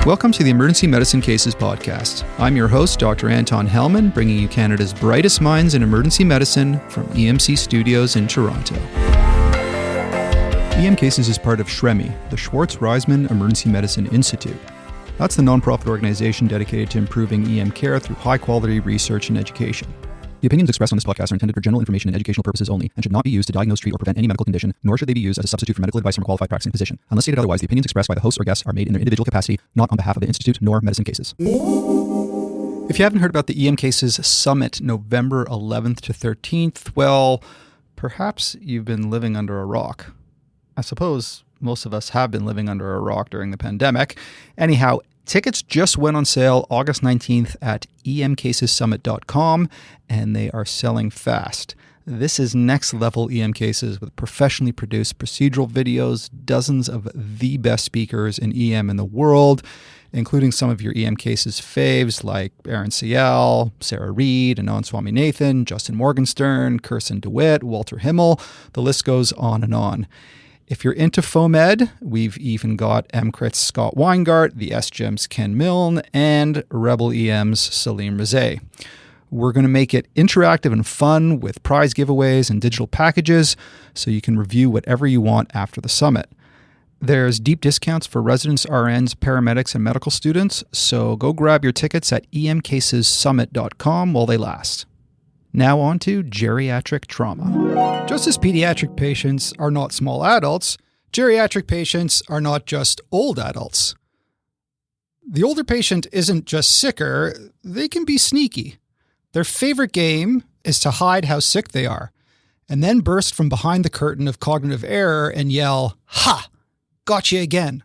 Welcome to the Emergency Medicine Cases podcast. I'm your host, Dr. Anton Hellman, bringing you Canada's brightest minds in emergency medicine from EMC Studios in Toronto. EM Cases is part of SHREMI, the Schwartz-Reisman Emergency Medicine Institute. That's the nonprofit organization dedicated to improving EM care through high-quality research and education. The opinions expressed on this podcast are intended for general information and educational purposes only and should not be used to diagnose, treat, or prevent any medical condition, nor should they be used as a substitute for medical advice from a qualified practicing physician. Unless stated otherwise, the opinions expressed by the hosts or guests are made in their individual capacity, not on behalf of the Institute nor Medicine Cases. If you haven't heard about the EM Cases Summit, November 11th to 13th, well, perhaps you've been living under a rock. I suppose most of us have been living under a rock during the pandemic. Anyhow, tickets just went on sale August 19th at emcasessummit.com, and they are selling fast. This is next level EM Cases with professionally produced procedural videos, dozens of the best speakers in EM in the world, including some of your EM Cases faves like Aaron Ciel, Sarah Reed, Anand Swaminathan, Justin Morgenstern, Kirsten DeWitt, Walter Himmel. The list goes on and on. If you're into FOAMed, we've even got MCRIT's Scott Weingart, the SGEM's Ken Milne, and Rebel EM's Salim Rezai. We're going to make it interactive and fun with prize giveaways and digital packages so you can review whatever you want after the summit. There's deep discounts for residents, RNs, paramedics, and medical students, so go grab your tickets at emcasessummit.com while they last. Now on to geriatric trauma. Just as pediatric patients are not small adults, geriatric patients are not just old adults. The older patient isn't just sicker, they can be sneaky. Their favorite game is to hide how sick they are, and then burst from behind the curtain of cognitive error and yell, "Ha! Gotcha again."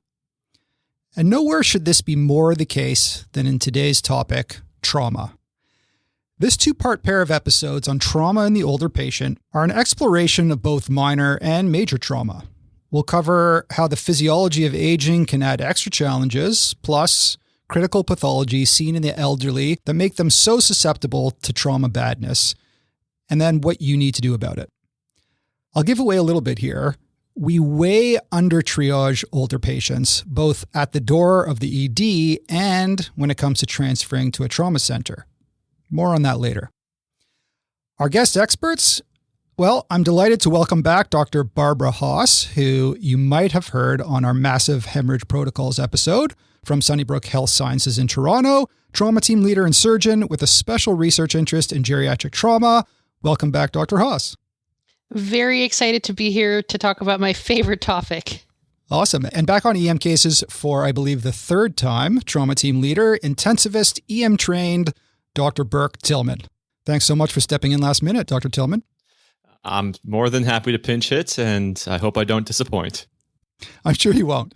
And nowhere should this be more the case than in today's topic, trauma. This two-part pair of episodes on trauma in the older patient are an exploration of both minor and major trauma. We'll cover how the physiology of aging can add extra challenges, plus critical pathology seen in the elderly that make them so susceptible to trauma badness, and then what you need to do about it. I'll give away a little bit here. We way under-triage older patients, both at the door of the ED and when it comes to transferring to a trauma center. More on that later. Our guest experts? Well, I'm delighted to welcome back Dr. Barbara Haas, who you might have heard on our massive hemorrhage protocols episode from Sunnybrook Health Sciences in Toronto, trauma team leader and surgeon with a special research interest in geriatric trauma. Welcome back, Dr. Haas. Very excited to be here to talk about my favorite topic. Awesome. And back on EM Cases for, I believe, the third time, trauma team leader, intensivist, EM trained, Dr. Bourke Tillman. Thanks so much for stepping in last minute, Dr. Tillman. I'm more than happy to pinch hit, and I hope I don't disappoint. I'm sure you won't.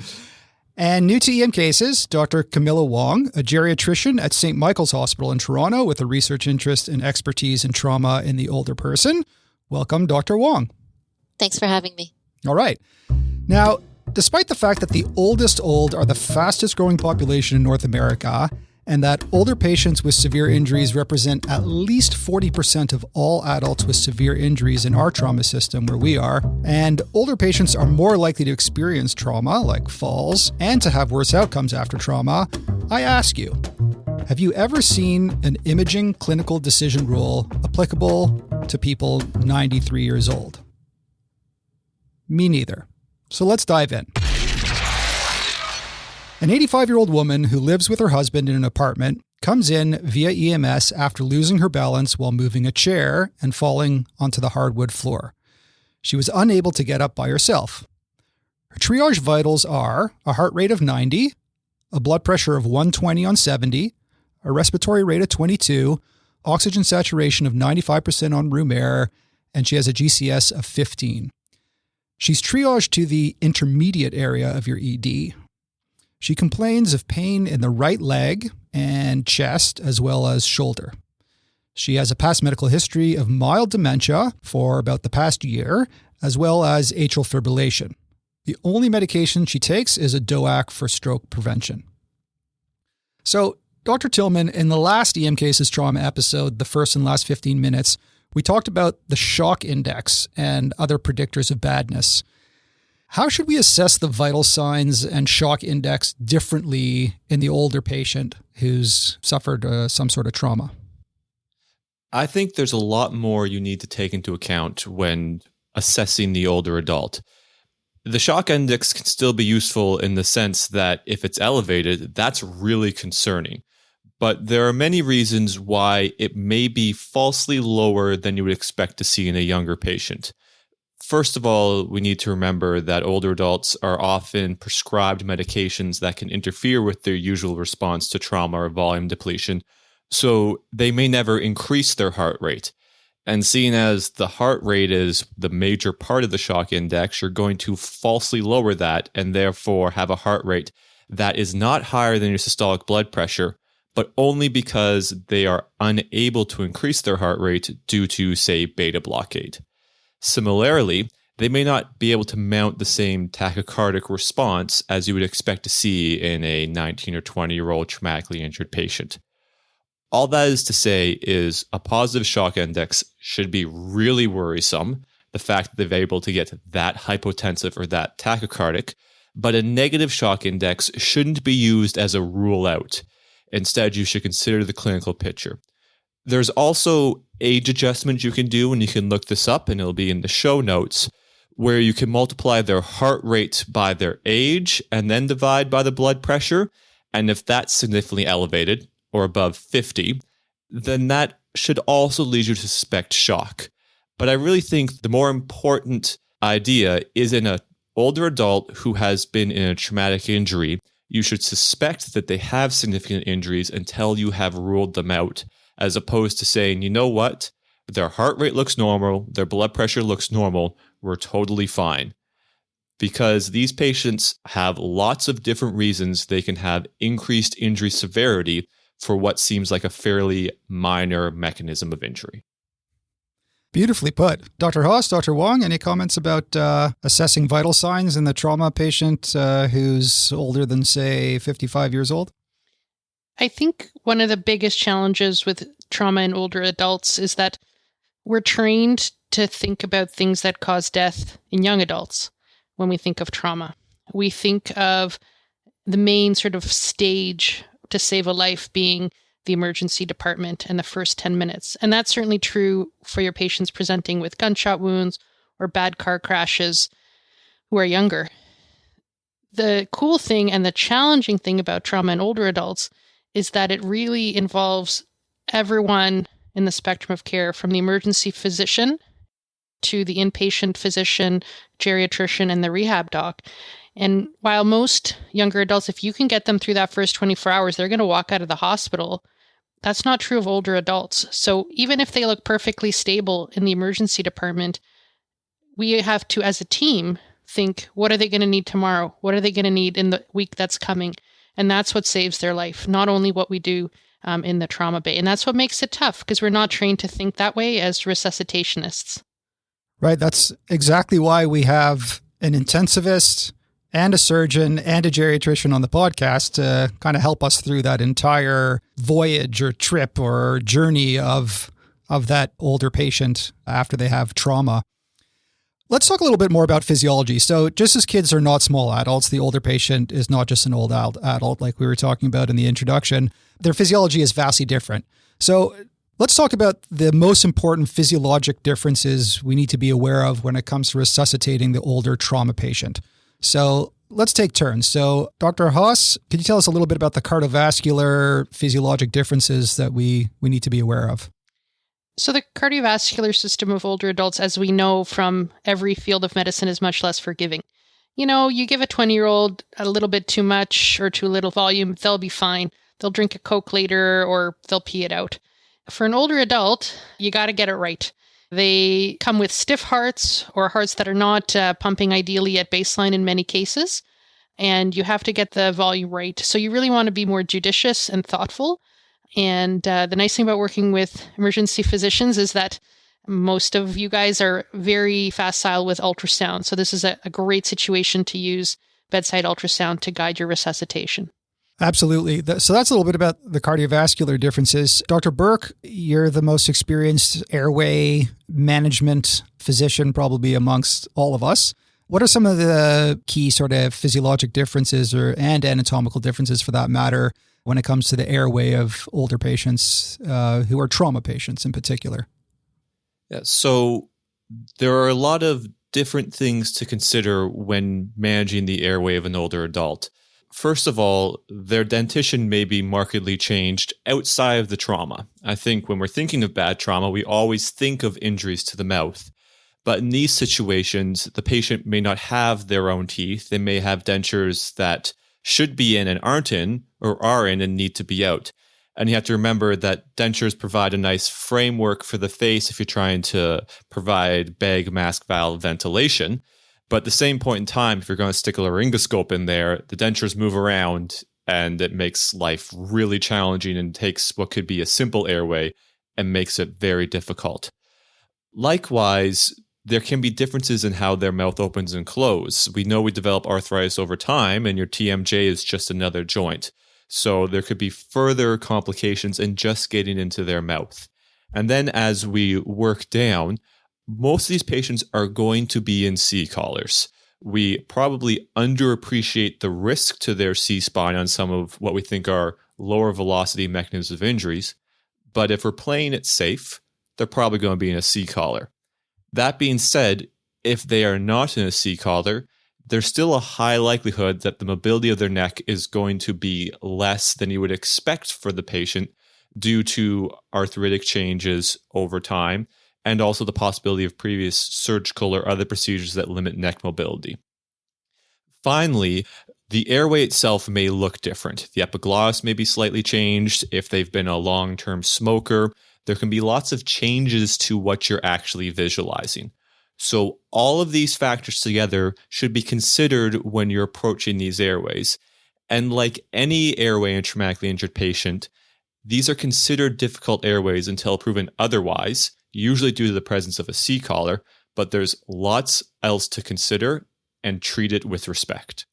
And new to EM Cases, Dr. Camilla Wong, a geriatrician at St. Michael's Hospital in Toronto with a research interest and expertise in trauma in the older person. Welcome, Dr. Wong. Thanks for having me. All right. Now, despite the fact that the oldest old are the fastest growing population in North America, and that older patients with severe injuries represent at least 40% of all adults with severe injuries in our trauma system where we are, and older patients are more likely to experience trauma, like falls, and to have worse outcomes after trauma, I ask you, have you ever seen an imaging clinical decision rule applicable to people 93 years old? Me neither. So let's dive in. An 85-year-old woman who lives with her husband in an apartment comes in via EMS after losing her balance while moving a chair and falling onto the hardwood floor. She was unable to get up by herself. Her triage vitals are a heart rate of 90, a blood pressure of 120 on 70, a respiratory rate of 22, oxygen saturation of 95% on room air, and she has a GCS of 15. She's triaged to the intermediate area of your ED. She complains of pain in the right leg and chest, as well as shoulder. She has a past medical history of mild dementia for about the past year, as well as atrial fibrillation. The only medication she takes is a DOAC for stroke prevention. So, Dr. Tillman, in the last EM Cases trauma episode, the first and last 15 minutes, we talked about the shock index and other predictors of badness. How should we assess the vital signs and shock index differently in the older patient who's suffered some sort of trauma? I think there's a lot more you need to take into account when assessing the older adult. The shock index can still be useful in the sense that if it's elevated, that's really concerning. But there are many reasons why it may be falsely lower than you would expect to see in a younger patient. First of all, we need to remember that older adults are often prescribed medications that can interfere with their usual response to trauma or volume depletion, so they may never increase their heart rate. And seeing as the heart rate is the major part of the shock index, you're going to falsely lower that and therefore have a heart rate that is not higher than your systolic blood pressure, but only because they are unable to increase their heart rate due to, say, beta blockade. Similarly, they may not be able to mount the same tachycardic response as you would expect to see in a 19 or 20-year-old traumatically injured patient. All that is to say is a positive shock index should be really worrisome, the fact that they're able to get that hypotensive or that tachycardic, but a negative shock index shouldn't be used as a rule out. Instead, you should consider the clinical picture. There's also age adjustment you can do, and you can look this up, and it'll be in the show notes, where you can multiply their heart rate by their age and then divide by the blood pressure. And if that's significantly elevated, or above 50, then that should also lead you to suspect shock. But I really think the more important idea is in an older adult who has been in a traumatic injury, you should suspect that they have significant injuries until you have ruled them out, as opposed to saying, you know what, their heart rate looks normal, their blood pressure looks normal, we're totally fine. Because these patients have lots of different reasons they can have increased injury severity for what seems like a fairly minor mechanism of injury. Beautifully put. Dr. Haas, Dr. Wong, any comments about assessing vital signs in the trauma patient who's older than, say, 55 years old? I think one of the biggest challenges with trauma in older adults is that we're trained to think about things that cause death in young adults when we think of trauma. We think of the main sort of stage to save a life being the emergency department and the first 10 minutes. And that's certainly true for your patients presenting with gunshot wounds or bad car crashes who are younger. The cool thing and the challenging thing about trauma in older adults is that it really involves everyone in the spectrum of care, from the emergency physician to the inpatient physician, geriatrician, and the rehab doc. And while most younger adults, if you can get them through that first 24 hours, they're going to walk out of the hospital. That's not true of older adults. So even if they look perfectly stable in the emergency department, we have to, as a team, think, what are they going to need tomorrow? What are they going to need in the week that's coming? And that's what saves their life, not only what we do in the trauma bay. And that's what makes it tough, because we're not trained to think that way as resuscitationists. Right. That's exactly why we have an intensivist and a surgeon and a geriatrician on the podcast to kind of help us through that entire voyage or trip or journey of that older patient after they have trauma. Let's talk a little bit more about physiology. So just as kids are not small adults, the older patient is not just an old adult like we were talking about in the introduction. Their physiology is vastly different. So let's talk about the most important physiologic differences we need to be aware of when it comes to resuscitating the older trauma patient. So let's take turns. So Dr. Haas, could you tell us a little bit about the cardiovascular physiologic differences that we need to be aware of? So the cardiovascular system of older adults, as we know from every field of medicine, is much less forgiving. You know, you give a 20-year-old a little bit too much or too little volume, they'll be fine. They'll drink a Coke later or they'll pee it out. For an older adult, you got to get it right. They come with stiff hearts or hearts that are not pumping ideally at baseline in many cases, and you have to get the volume right. So you really want to be more judicious and thoughtful. And the nice thing about working with emergency physicians is that most of you guys are very facile with ultrasound. So this is a great situation to use bedside ultrasound to guide your resuscitation. Absolutely. So that's a little bit about the cardiovascular differences. Dr. Bourke, you're the most experienced airway management physician probably amongst all of us. What are some of the key sort of physiologic differences and anatomical differences for that matter when it comes to the airway of older patients who are trauma patients in particular? Yeah, so there are a lot of different things to consider when managing the airway of an older adult. First of all, their dentition may be markedly changed outside of the trauma. I think when we're thinking of bad trauma, we always think of injuries to the mouth. But in these situations, the patient may not have their own teeth. They may have dentures that should be in and aren't in, or are in and need to be out. And you have to remember that dentures provide a nice framework for the face if you're trying to provide bag, mask, valve ventilation. But at the same point in time, if you're going to stick a laryngoscope in there, the dentures move around and it makes life really challenging and takes what could be a simple airway and makes it very difficult. Likewise, there can be differences in how their mouth opens and closes. We know we develop arthritis over time, and your TMJ is just another joint. So there could be further complications in just getting into their mouth. And then as we work down, most of these patients are going to be in C-collars. We probably underappreciate the risk to their C-spine on some of what we think are lower velocity mechanisms of injuries. But if we're playing it safe, they're probably going to be in a C-collar. That being said, if they are not in a C-collar, there's still a high likelihood that the mobility of their neck is going to be less than you would expect for the patient due to arthritic changes over time, and also the possibility of previous surgical or other procedures that limit neck mobility. Finally, the airway itself may look different. The epiglottis may be slightly changed. If they've been a long-term smoker, there can be lots of changes to what you're actually visualizing. So all of these factors together should be considered when you're approaching these airways. And like any airway in a traumatically injured patient, these are considered difficult airways until proven otherwise, usually due to the presence of a C-collar, but there's lots else to consider and treat it with respect.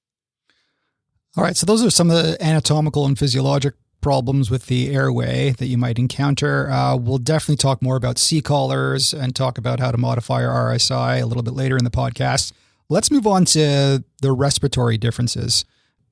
All right, so those are some of the anatomical and physiologic problems with the airway that you might encounter. We'll definitely talk more about C-collars and talk about how to modify our RSI a little bit later in the podcast. Let's move on to the respiratory differences.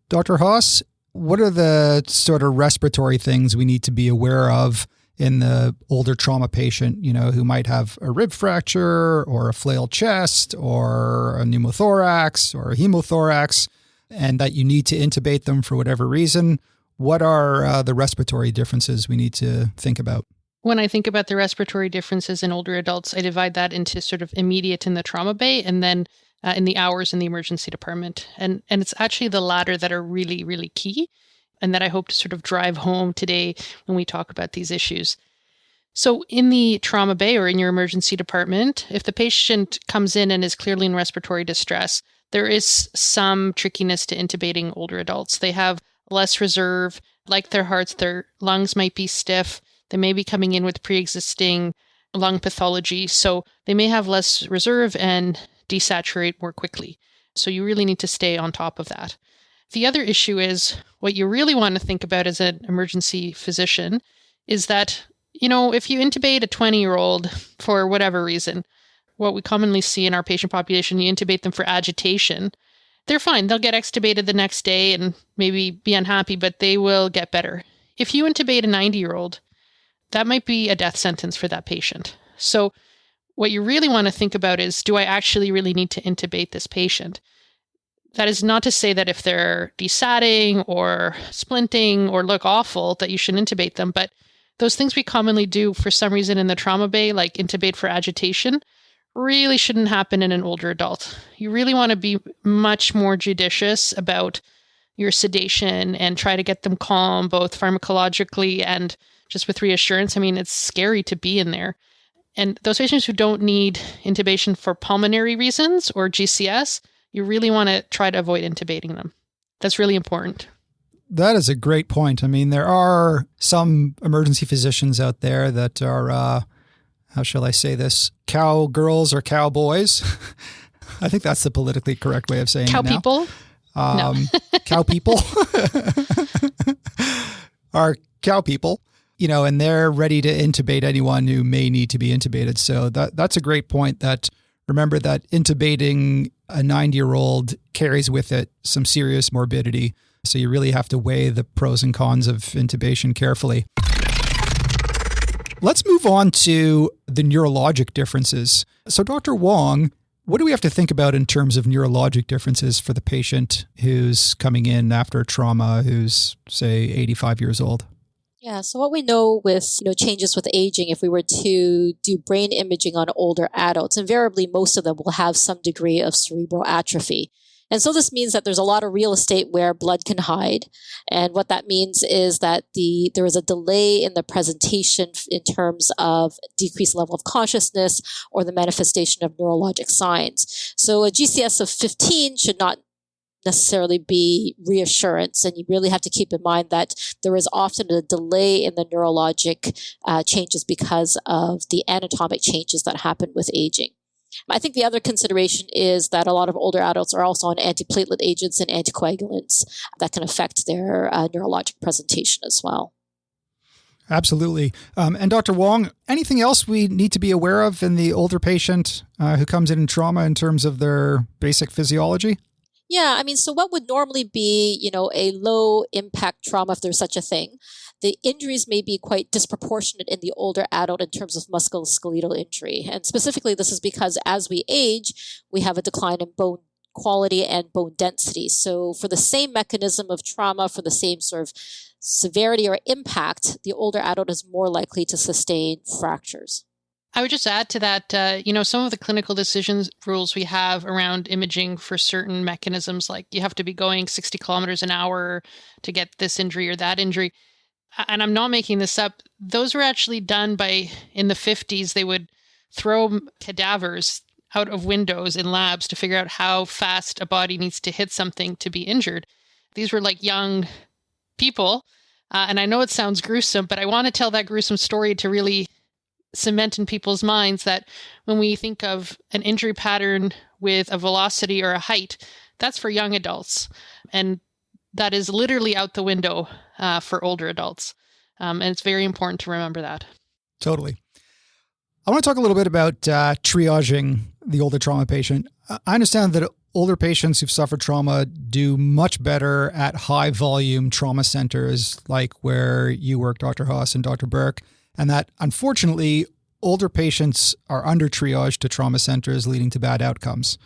Dr. Haas, what are the sort of respiratory things we need to be aware of in the older trauma patient, who might have a rib fracture or a flail chest or a pneumothorax or a hemothorax, and that you need to intubate them for whatever reason? What are the respiratory differences we need to think about? When I think about the respiratory differences in older adults, I divide that into sort of immediate in the trauma bay and then in the hours in the emergency department. And it's actually the latter that are really, really key and that I hope to sort of drive home today when we talk about these issues. So in the trauma bay or in your emergency department, if the patient comes in and is clearly in respiratory distress, there is some trickiness to intubating older adults. They have less reserve, like their hearts, their lungs might be stiff. They may be coming in with pre-existing lung pathology. So they may have less reserve and desaturate more quickly. So you really need to stay on top of that. The other issue is what you really want to think about as an emergency physician is that, if you intubate a 20-year-old for whatever reason, what we commonly see in our patient population, you intubate them for agitation, they're fine. They'll get extubated the next day and maybe be unhappy, but they will get better. If you intubate a 90-year-old, that might be a death sentence for that patient. So what you really want to think about is, do I actually really need to intubate this patient? That is not to say that if they're desatting or splinting or look awful that you should intubate them, but those things we commonly do for some reason in the trauma bay, like intubate for agitation, really shouldn't happen in an older adult. You really want to be much more judicious about your sedation and try to get them calm, both pharmacologically and just with reassurance. I mean, it's scary to be in there. And those patients who don't need intubation for pulmonary reasons or GCS, you really want to try to avoid intubating them. That's really important. That is a great point. I mean, there are some emergency physicians out there that are, how shall I say this, cowgirls or cowboys. I think that's the politically correct way of saying cow it now. People? No. Cow people are cow people, and they're ready to intubate anyone who may need to be intubated. So that's a great point. That remember that intubating a 90-year-old carries with it some serious morbidity. So you really have to weigh the pros and cons of intubation carefully. Let's move on to the neurologic differences. So Dr. Wong, what do we have to think about in terms of neurologic differences for the patient who's coming in after a trauma, who's, say, 85 years old? Yeah, so what we know with changes with aging, if we were to do brain imaging on older adults, invariably most of them will have some degree of cerebral atrophy. And so this means that there's a lot of real estate where blood can hide. And what that means is that there is a delay in the presentation in terms of decreased level of consciousness or the manifestation of neurologic signs. So a GCS of 15 should not necessarily be reassurance. And you really have to keep in mind that there is often a delay in the neurologic changes because of the anatomic changes that happen with aging. I think the other consideration is that a lot of older adults are also on antiplatelet agents and anticoagulants that can affect their neurologic presentation as well. Absolutely. And Dr. Wong, anything else we need to be aware of in the older patient who comes in trauma in terms of their basic physiology? Yeah, so what would normally be, a low impact trauma, if there's such a thing, the injuries may be quite disproportionate in the older adult in terms of musculoskeletal injury. And specifically, this is because as we age, we have a decline in bone quality and bone density. So for the same mechanism of trauma, for the same sort of severity or impact, the older adult is more likely to sustain fractures. I would just add to that, some of the clinical decisions rules we have around imaging for certain mechanisms, like you have to be going 60 kilometers an hour to get this injury or that injury. And I'm not making this up. Those were actually done in the 50s, they would throw cadavers out of windows in labs to figure out how fast a body needs to hit something to be injured. These were like young people. And I know it sounds gruesome, but I want to tell that gruesome story to really cement in people's minds that when we think of an injury pattern with a velocity or a height, that's for young adults. And that is literally out the window for older adults. And it's very important to remember that. Totally. I want to talk a little bit about triaging the older trauma patient. I understand that older patients who've suffered trauma do much better at high volume trauma centers like where you work, Dr. Haas and Dr. Bourke, and that unfortunately older patients are under-triaged to trauma centers, leading to bad outcomes.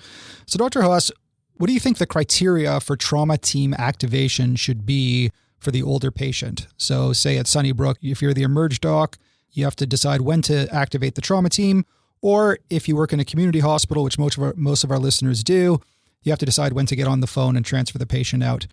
So Dr. Haas, what do you think the criteria for trauma team activation should be for the older patient? So say at Sunnybrook, if you're the emerge doc, you have to decide when to activate the trauma team. Or if you work in a community hospital, which most of our listeners do, you have to decide when to get on the phone and transfer the patient out.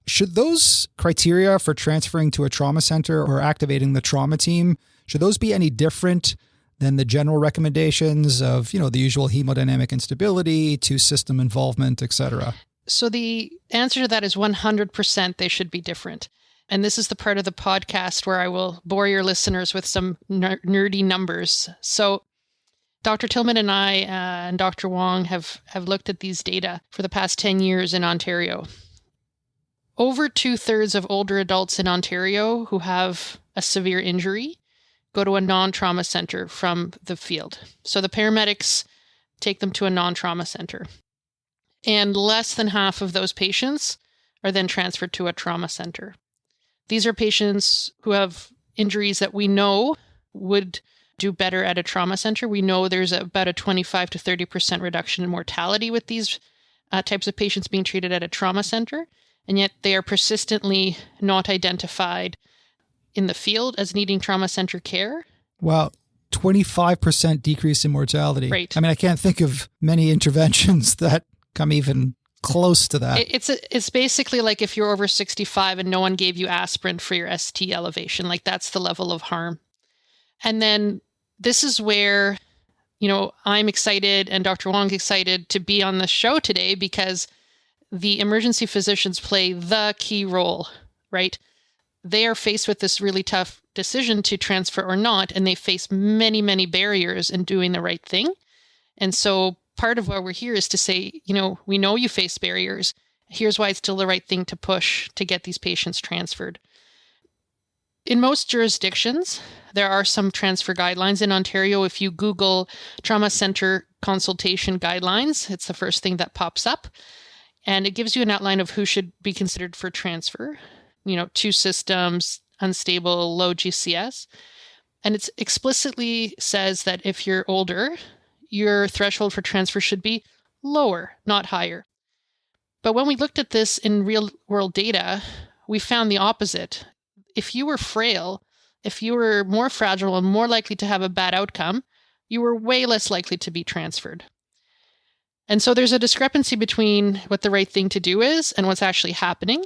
Should those criteria for transferring to a trauma center or activating the trauma team, should those be any different than the general recommendations of, the usual hemodynamic instability, two-system involvement, et cetera? So the answer to that is 100% they should be different. And this is the part of the podcast where I will bore your listeners with some nerdy numbers. So Dr. Tillman and I and Dr. Wong have looked at these data for the past 10 years in Ontario. Over 2/3 of older adults in Ontario who have a severe injury go to a non-trauma center from the field. So the paramedics take them to a non-trauma center. And less than half of those patients are then transferred to a trauma center. These are patients who have injuries that we know would do better at a trauma center. We know there's about a 25 to 30% reduction in mortality with these types of patients being treated at a trauma center. And yet they are persistently not identified in the field as needing trauma center care. Wow. 25% decrease in mortality. Right. I can't think of many interventions that come even close to that. It's basically like if you're over 65 and no one gave you aspirin for your ST elevation, like that's the level of harm. And then this is where, I'm excited and Dr. Wong's excited to be on the show today because the emergency physicians play the key role, right? They are faced with this really tough decision to transfer or not, and they face many, many barriers in doing the right thing. And so part of why we're here is to say, we know you face barriers. Here's why it's still the right thing to push to get these patients transferred. in most jurisdictions, there are some transfer guidelines. In Ontario, if you Google trauma center consultation guidelines, it's the first thing that pops up. And it gives you an outline of who should be considered for transfer. 2 systems, unstable, low GCS. And it explicitly says that if you're older, your threshold for transfer should be lower, not higher. But when we looked at this in real world data, we found the opposite. If you were frail, if you were more fragile and more likely to have a bad outcome, you were way less likely to be transferred. And so there's a discrepancy between what the right thing to do is and what's actually happening.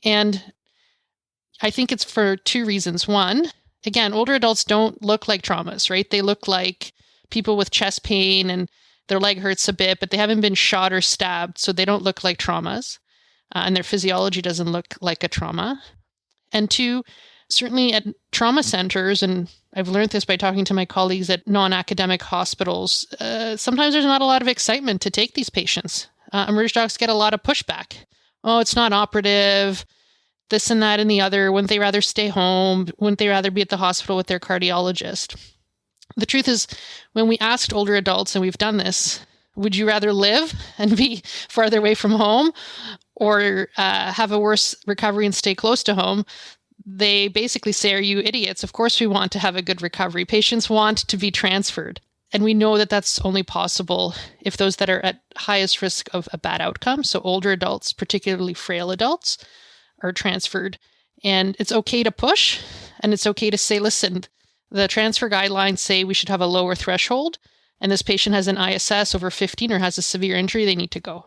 And I think it's for 2 reasons. One, again, older adults don't look like traumas, right? They look like people with chest pain and their leg hurts a bit, but they haven't been shot or stabbed, so they don't look like traumas. And their physiology doesn't look like a trauma. And 2, certainly at trauma centers, and I've learned this by talking to my colleagues at non-academic hospitals, sometimes there's not a lot of excitement to take these patients. Emerge docs get a lot of pushback. Oh, it's not operative, this and that and the other. Wouldn't they rather stay home? Wouldn't they rather be at the hospital with their cardiologist? The truth is, when we asked older adults, and we've done this, would you rather live and be farther away from home or have a worse recovery and stay close to home? They basically say, are you idiots? Of course we want to have a good recovery. Patients want to be transferred. And we know that that's only possible if those that are at highest risk of a bad outcome, so older adults, particularly frail adults, are transferred. And it's okay to push, and it's okay to say, listen, the transfer guidelines say we should have a lower threshold, and this patient has an ISS over 15 or has a severe injury, they need to go.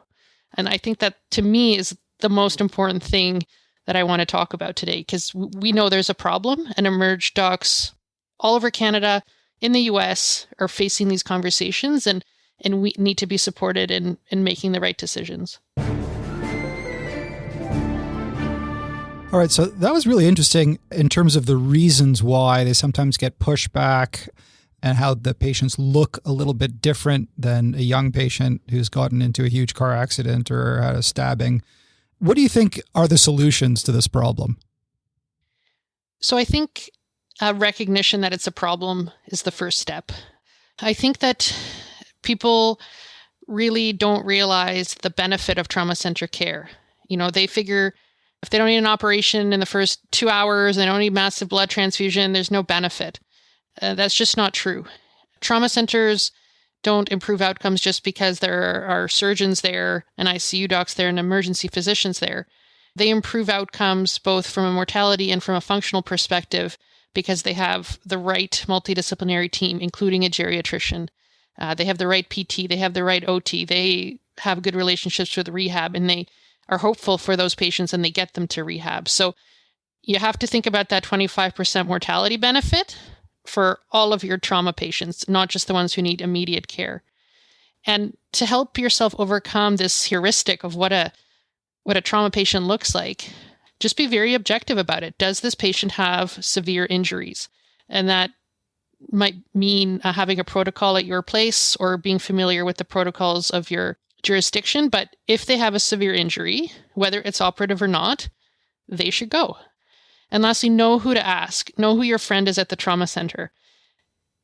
And I think that, to me, is the most important thing that I want to talk about today, because we know there's a problem, and Emerge docs all over Canada, in the US, are facing these conversations, and we need to be supported in making the right decisions. All right, so that was really interesting in terms of the reasons why they sometimes get pushback and how the patients look a little bit different than a young patient who's gotten into a huge car accident or had a stabbing. What do you think are the solutions to this problem? So I think a recognition that it's a problem is the first step. I think that people really don't realize the benefit of trauma-centric care. They figure if they don't need an operation in the first 2 hours, they don't need massive blood transfusion, there's no benefit. That's just not true. Trauma centers don't improve outcomes just because there are surgeons there and ICU docs there and emergency physicians there. They improve outcomes both from a mortality and from a functional perspective because they have the right multidisciplinary team, including a geriatrician. They have the right PT, they have the right OT, they have good relationships with rehab, and they are hopeful for those patients and they get them to rehab. So you have to think about that 25% mortality benefit for all of your trauma patients, not just the ones who need immediate care. And to help yourself overcome this heuristic of what a trauma patient looks like, just be very objective about it. Does this patient have severe injuries? And that might mean having a protocol at your place or being familiar with the protocols of your jurisdiction. But if they have a severe injury, whether it's operative or not, they should go. And lastly, know who to ask. Know who your friend is at the trauma center.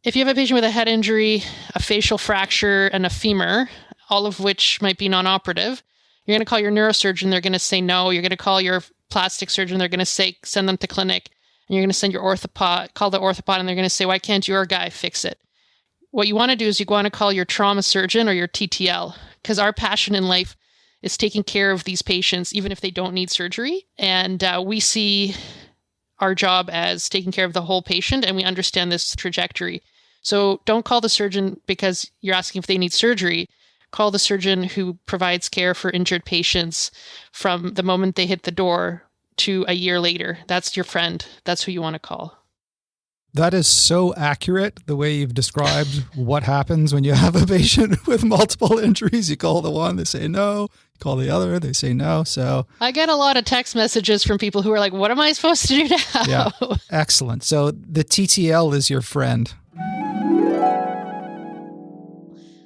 If you have a patient with a head injury, a facial fracture, and a femur, all of which might be non-operative, you're going to call your neurosurgeon, they're going to say no. You're going to call your plastic surgeon, they're going to say send them to clinic. And you're going to send your orthopod, call the orthopod, and they're going to say, why can't your guy fix it? What you want to do is you want to call your trauma surgeon or your TTL, because our passion in life is taking care of these patients, even if they don't need surgery. And we see our job as taking care of the whole patient, and we understand this trajectory. So don't call the surgeon because you're asking if they need surgery. Call the surgeon who provides care for injured patients from the moment they hit the door to a year later. That's your friend. That's who you want to call. That is so accurate, the way you've described what happens when you have a patient with multiple injuries. You call the one, they say no. You call the other, they say no. So I get a lot of text messages from people who are like, what am I supposed to do now? Yeah, excellent. So the TTL is your friend.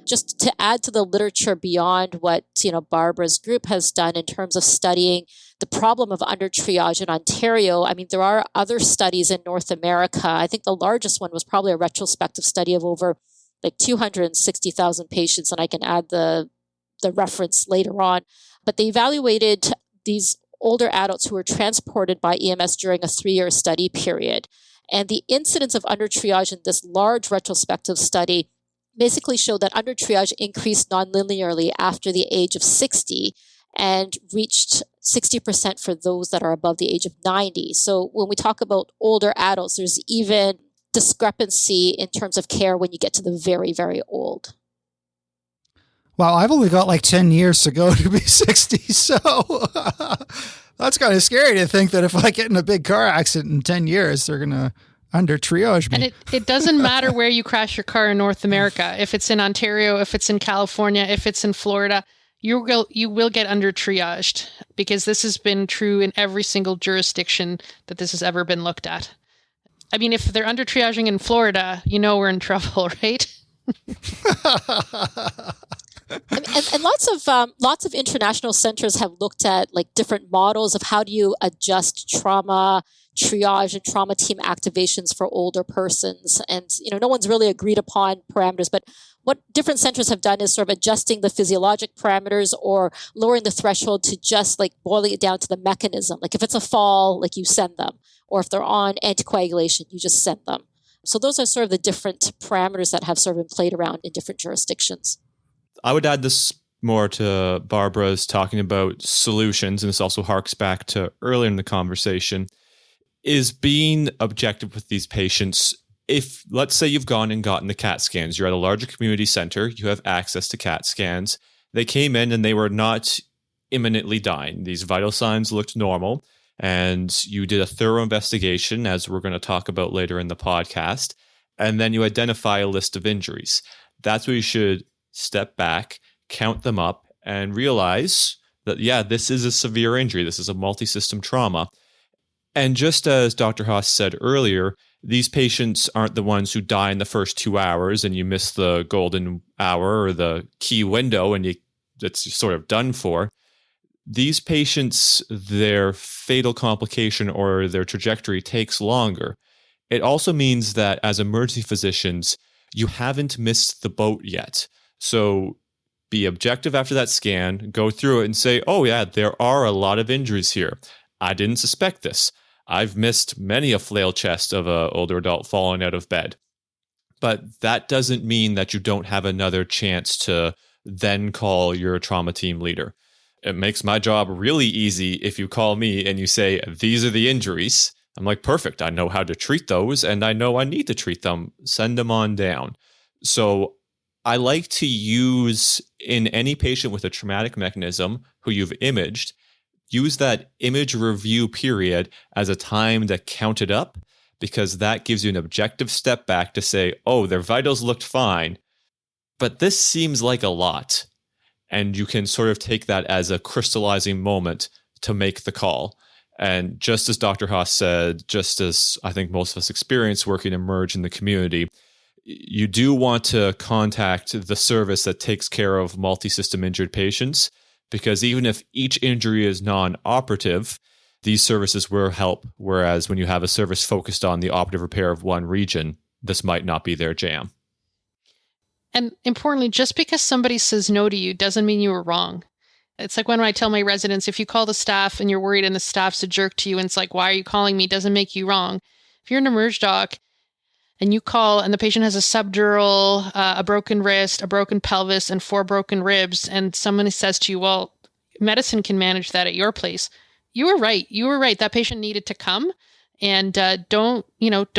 just to add to the literature beyond what, Barbara's group has done in terms of studying the problem of under-triage in Ontario. I mean, there are other studies in North America. I think the largest one was probably a retrospective study of over 260,000 patients, and I can add the reference later on. But they evaluated these older adults who were transported by EMS during a 3-year study period. And the incidence of under-triage in this large retrospective study basically showed that under-triage increased nonlinearly after the age of 60 and reached 60% for those that are above the age of 90. So when we talk about older adults, there's even discrepancy in terms of care when you get to the very, very old. Wow, I've only got 10 years to go to be 60, so that's kind of scary to think that if I get in a big car accident in 10 years, they're going to under-triage me. And it doesn't matter where you crash your car in North America. If it's in Ontario, if it's in California, if it's in Florida, you will get under-triaged, because this has been true in every single jurisdiction that this has ever been looked at. I mean, if they're under-triaging in Florida, we're in trouble, right? And lots of international centers have looked at different models of how do you adjust trauma triage and trauma team activations for older persons. And no one's really agreed upon parameters, but what different centers have done is sort of adjusting the physiologic parameters or lowering the threshold to just boiling it down to the mechanism. If it's a fall, you send them, or if they're on anticoagulation, you just send them. So those are sort of the different parameters that have sort of been played around in different jurisdictions. I would add this more to Barbara's talking about solutions, and this also harks back to earlier in the conversation, is being objective with these patients. If, let's say, you've gone and gotten the CAT scans, you're at a larger community center, you have access to CAT scans. They came in and they were not imminently dying. These vital signs looked normal, and you did a thorough investigation, as we're going to talk about later in the podcast, and then you identify a list of injuries. That's where you should step back, count them up, and realize that, this is a severe injury. This is a multi-system trauma. And just as Dr. Haas said earlier, these patients aren't the ones who die in the first 2 hours and you miss the golden hour or the key window and it's sort of done for. These patients, their fatal complication or their trajectory takes longer. It also means that as emergency physicians, you haven't missed the boat yet. So be objective after that scan, go through it and say, oh yeah, there are a lot of injuries here. I didn't suspect this. I've missed many a flail chest of an older adult falling out of bed. But that doesn't mean that you don't have another chance to then call your trauma team leader. It makes my job really easy if you call me and you say, these are the injuries. I'm like, perfect. I know how to treat those and I know I need to treat them. Send them on down. So I like to use, in any patient with a traumatic mechanism who you've imaged, use that image review period as a time to count it up, because that gives you an objective step back to say, oh, their vitals looked fine, but this seems like a lot. And you can sort of take that as a crystallizing moment to make the call. And just as Dr. Haas said, just as I think most of us experience working Emerge in the community, you do want to contact the service that takes care of multi-system injured patients, because even if each injury is non-operative, these services will help. Whereas when you have a service focused on the operative repair of one region, this might not be their jam. And importantly, just because somebody says no to you doesn't mean you were wrong. It's like when I tell my residents, if you call the staff and you're worried and the staff's a jerk to you and it's like, why are you calling me? Doesn't make you wrong. If you're an emerge doc and you call and the patient has a subdural, a broken wrist, a broken pelvis, and 4 broken ribs, and someone says to you, well, medicine can manage that at your place. You were right. You were right. That patient needed to come, and don't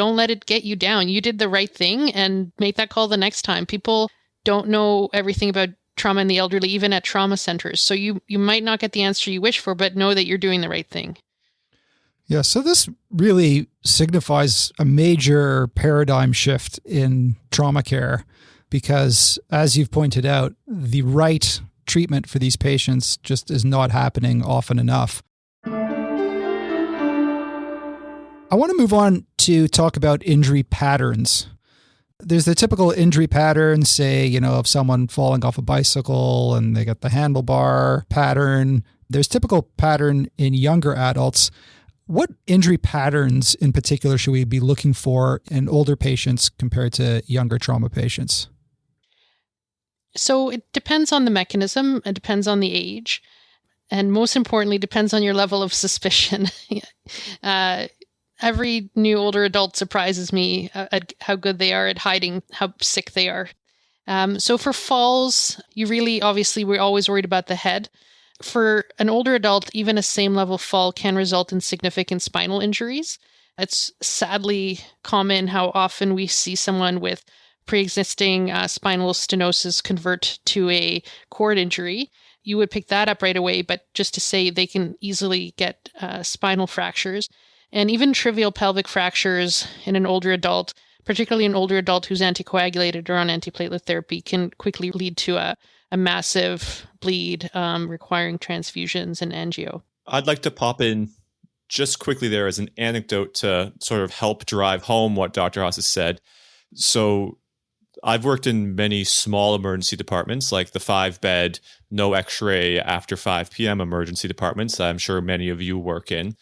let it get you down. You did the right thing, and make that call the next time. People don't know everything about trauma in the elderly, even at trauma centers. So you might not get the answer you wish for, but know that you're doing the right thing. Yeah, so this really signifies a major paradigm shift in trauma care, because as you've pointed out, the right treatment for these patients just is not happening often enough. I want to move on to talk about injury patterns. There's the typical injury pattern, say, of someone falling off a bicycle and they got the handlebar pattern. There's typical pattern in younger adults. What injury patterns in particular should we be looking for in older patients compared to younger trauma patients? So it depends on the mechanism, it depends on the age, and most importantly, depends on your level of suspicion. Every new older adult surprises me at how good they are at hiding how sick they are. So for falls, we're always worried about the head. For an older adult, even a same level fall can result in significant spinal injuries. It's sadly common how often we see someone with pre-existing spinal stenosis convert to a cord injury. You would pick that up right away, but just to say they can easily get spinal fractures. And even trivial pelvic fractures in an older adult, particularly an older adult who's anticoagulated or on antiplatelet therapy, can quickly lead to a massive bleed requiring transfusions and angio. I'd like to pop in just quickly there as an anecdote to sort of help drive home what Dr. Haas has said. So I've worked in many small emergency departments, like the 5-bed, no x-ray after 5 p.m. emergency departments that I'm sure many of you work in.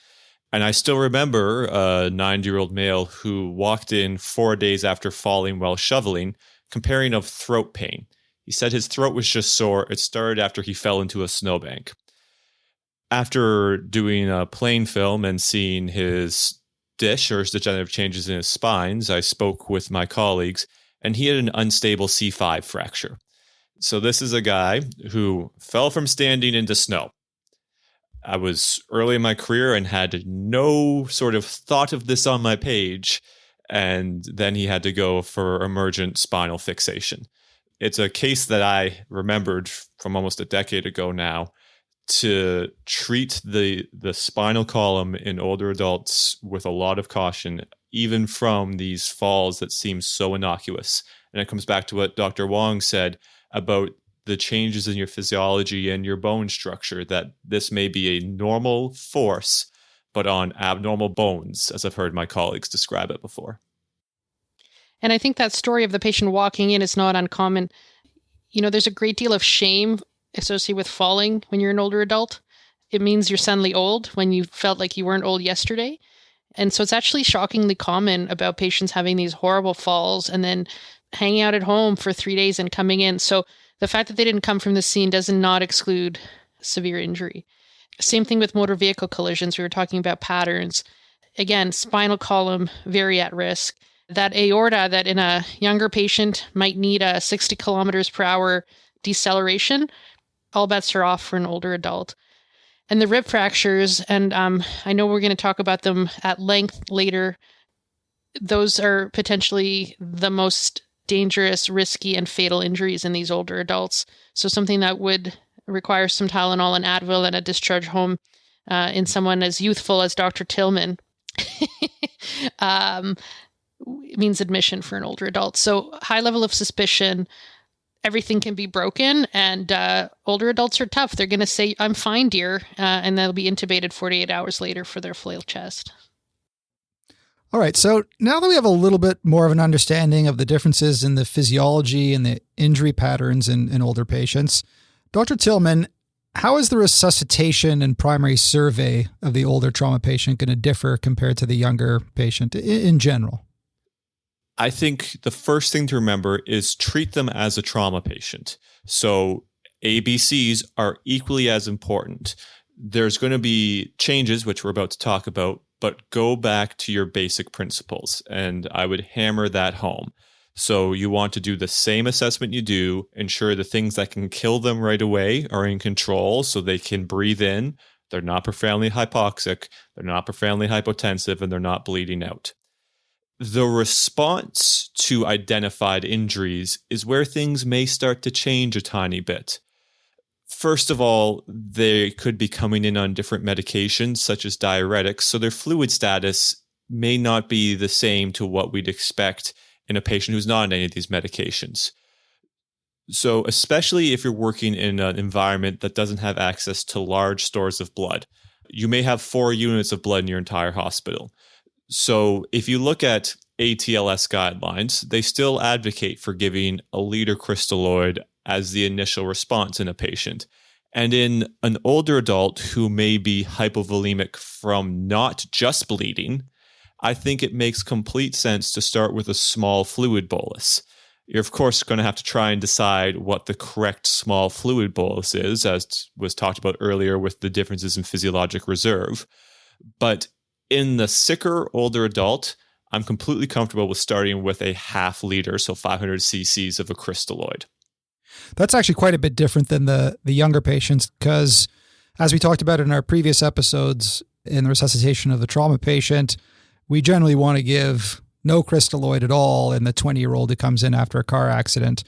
And I still remember a 90-year-old male who walked in 4 days after falling while shoveling, complaining of throat pain. He said his throat was just sore. It started after he fell into a snowbank. After doing a plain film and seeing his dish or his degenerative changes in his spines, I spoke with my colleagues, and he had an unstable C5 fracture. So this is a guy who fell from standing into snow. I was early in my career and had no sort of thought of this on my page, and then he had to go for emergent spinal fixation. It's a case that I remembered from almost a decade ago now to treat the spinal column in older adults with a lot of caution, even from these falls that seem so innocuous. And it comes back to what Dr. Wong said about the changes in your physiology and your bone structure, that this may be a normal force, but on abnormal bones, as I've heard my colleagues describe it before. And I think that story of the patient walking in is not uncommon. There's a great deal of shame associated with falling when you're an older adult. It means you're suddenly old when you felt like you weren't old yesterday. And so it's actually shockingly common about patients having these horrible falls and then hanging out at home for 3 days and coming in. So the fact that they didn't come from the scene does not exclude severe injury. Same thing with motor vehicle collisions. We were talking about patterns. Again, spinal column, very at risk. That aorta that in a younger patient might need a 60 kilometers per hour deceleration, all bets are off for an older adult. And the rib fractures, and I know we're going to talk about them at length later, those are potentially the most dangerous, risky, and fatal injuries in these older adults. So something that would require some Tylenol and Advil and a discharge home in someone as youthful as Dr. Tillman means admission for an older adult. So high level of suspicion, everything can be broken, and older adults are tough. They're going to say, "I'm fine, dear," and they'll be intubated 48 hours later for their flail chest. All right. So now that we have a little bit more of an understanding of the differences in the physiology and the injury patterns in older patients, Dr. Tillman, how is the resuscitation and primary survey of the older trauma patient going to differ compared to the younger patient in general? I think the first thing to remember is treat them as a trauma patient. So ABCs are equally as important. There's going to be changes, which we're about to talk about, but go back to your basic principles. And I would hammer that home. So you want to do the same assessment you do, ensure the things that can kill them right away are in control so they can breathe in, they're not profoundly hypoxic, they're not profoundly hypotensive, and they're not bleeding out. The response to identified injuries is where things may start to change a tiny bit. First of all, they could be coming in on different medications, such as diuretics, so their fluid status may not be the same to what we'd expect in a patient who's not on any of these medications. So especially if you're working in an environment that doesn't have access to large stores of blood, you may have 4 units of blood in your entire hospital. So if you look at ATLS guidelines, they still advocate for giving a liter crystalloid as the initial response in a patient. And in an older adult who may be hypovolemic from not just bleeding, I think it makes complete sense to start with a small fluid bolus. You're, of course, going to have to try and decide what the correct small fluid bolus is, as was talked about earlier with the differences in physiologic reserve. But in the sicker older adult, I'm completely comfortable with starting with a half liter, so 500 cc's of a crystalloid. That's actually quite a bit different than the younger patients, because as we talked about in our previous episodes in the resuscitation of the trauma patient, we generally want to give no crystalloid at all in the 20-year-old who comes in after a car accident.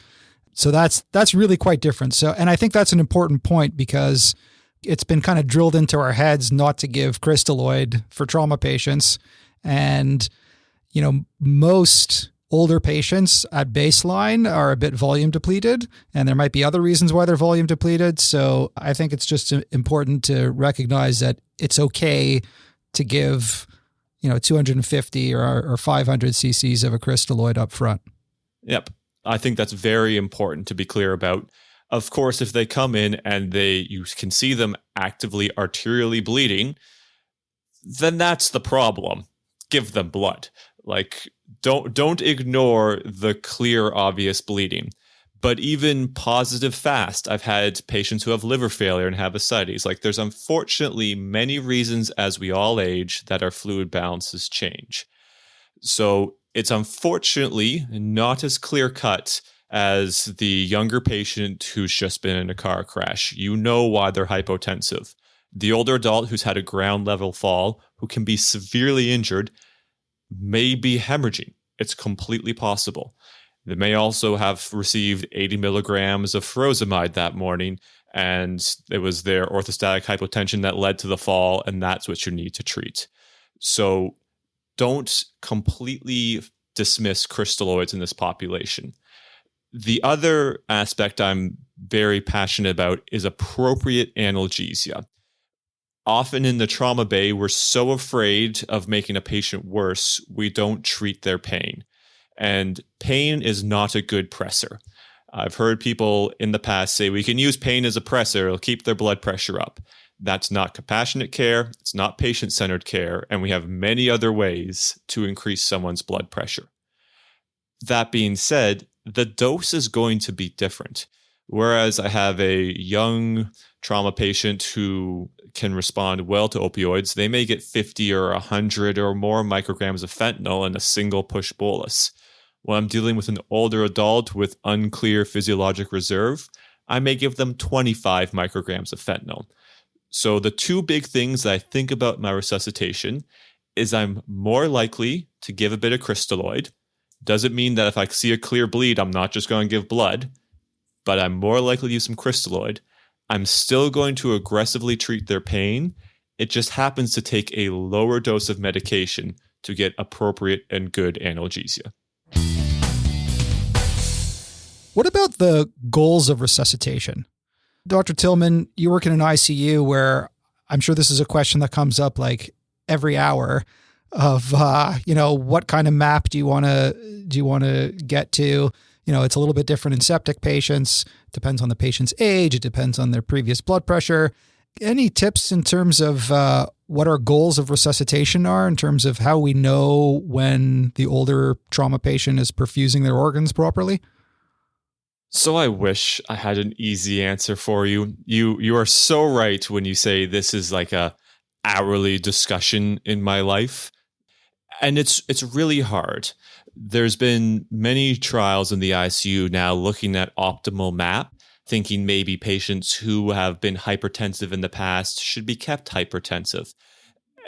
So that's really quite different. So, and I think that's an important point, because it's been kind of drilled into our heads not to give crystalloid for trauma patients. And, you know, most older patients at baseline are a bit volume depleted, and there might be other reasons why they're volume depleted. So I think it's just important to recognize that it's okay to give, 250 or 500 cc's of a crystalloid up front. Yep. I think that's very important to be clear about. Of course, if they come in and you can see them actively arterially bleeding, then that's the problem. Give them blood. Like, don't ignore the clear, obvious bleeding. But even positive fast, I've had patients who have liver failure and have ascites. Like, there's unfortunately many reasons as we all age that our fluid balances change. So it's unfortunately not as clear cut as the younger patient who's just been in a car crash. You know why they're hypotensive. The older adult who's had a ground level fall, who can be severely injured, may be hemorrhaging. It's completely possible. They may also have received 80 milligrams of furosemide that morning, and it was their orthostatic hypotension that led to the fall, and that's what you need to treat. So don't completely dismiss crystalloids in this population. The other aspect I'm very passionate about is appropriate analgesia. Often in the trauma bay, we're so afraid of making a patient worse, we don't treat their pain. And pain is not a good pressor. I've heard people in the past say we can use pain as a pressor, it'll keep their blood pressure up. That's not compassionate care, it's not patient-centered care, and we have many other ways to increase someone's blood pressure. That being said, the dose is going to be different. Whereas I have a young trauma patient who can respond well to opioids, they may get 50 or 100 or more micrograms of fentanyl in a single push bolus. When I'm dealing with an older adult with unclear physiologic reserve, I may give them 25 micrograms of fentanyl. So the two big things that I think about my resuscitation is I'm more likely to give a bit of crystalloid. Doesn't mean that if I see a clear bleed, I'm not just going to give blood, but I'm more likely to use some crystalloid. I'm still going to aggressively treat their pain. It just happens to take a lower dose of medication to get appropriate and good analgesia. What about the goals of resuscitation? Dr. Tillman, you work in an ICU where I'm sure this is a question that comes up like every hour of, what kind of map do you want to get to? It's a little bit different in septic patients. It depends on the patient's age. It depends on their previous blood pressure. Any tips in terms of what our goals of resuscitation are in terms of how we know when the older trauma patient is perfusing their organs properly? So I wish I had an easy answer for you. You are so right when you say this is like a hourly discussion in my life. And it's really hard. There's been many trials in the ICU now looking at optimal map, thinking maybe patients who have been hypertensive in the past should be kept hypertensive.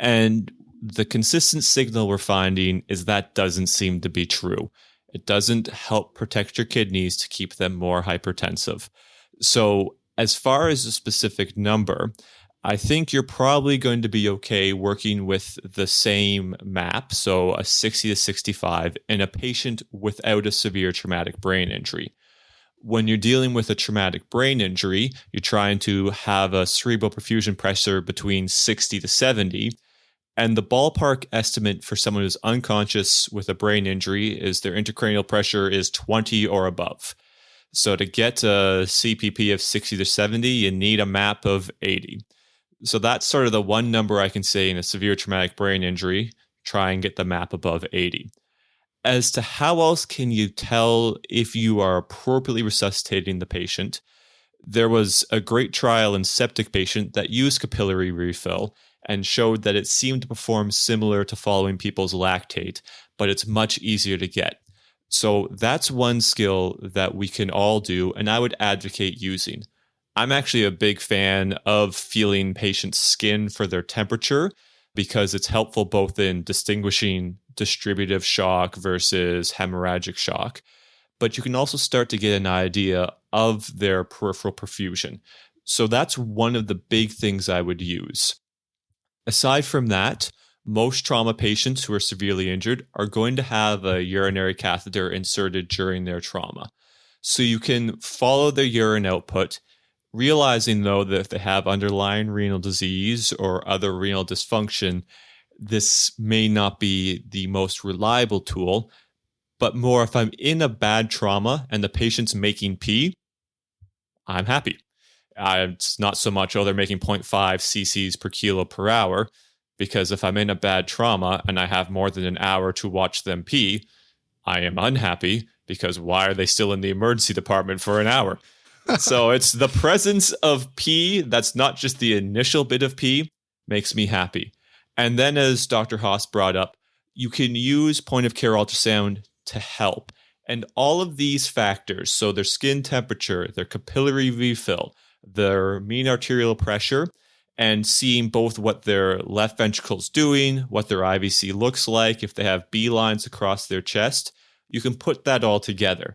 And the consistent signal we're finding is that doesn't seem to be true. It doesn't help protect your kidneys to keep them more hypertensive. So as far as a specific number, I think you're probably going to be okay working with the same map, so a 60 to 65, in a patient without a severe traumatic brain injury. When you're dealing with a traumatic brain injury, you're trying to have a cerebral perfusion pressure between 60 to 70, And the ballpark estimate for someone who's unconscious with a brain injury is their intracranial pressure is 20 or above. So to get a CPP of 60 to 70, you need a MAP of 80. So that's sort of the one number I can say in a severe traumatic brain injury, try and get the MAP above 80. As to how else can you tell if you are appropriately resuscitating the patient, there was a great trial in septic patient that used capillary refill and showed that it seemed to perform similar to following people's lactate, but it's much easier to get. So that's one skill that we can all do, and I would advocate using. I'm actually a big fan of feeling patients' skin for their temperature because it's helpful both in distinguishing distributive shock versus hemorrhagic shock. But you can also start to get an idea of their peripheral perfusion. So that's one of the big things I would use. Aside from that, most trauma patients who are severely injured are going to have a urinary catheter inserted during their trauma. So you can follow their urine output, realizing though that if they have underlying renal disease or other renal dysfunction, this may not be the most reliable tool, but more if I'm in a bad trauma and the patient's making pee, I'm happy. It's not so much, they're making 0.5 cc's per kilo per hour, because if I'm in a bad trauma and I have more than an hour to watch them pee, I am unhappy because why are they still in the emergency department for an hour? So it's the presence of pee, that's not just the initial bit of pee, makes me happy. And then as Dr. Haas brought up, you can use point of care ultrasound to help. And all of these factors, so their skin temperature, their capillary refill, their mean arterial pressure, and seeing both what their left ventricle's doing, what their IVC looks like, if they have B lines across their chest, you can put that all together.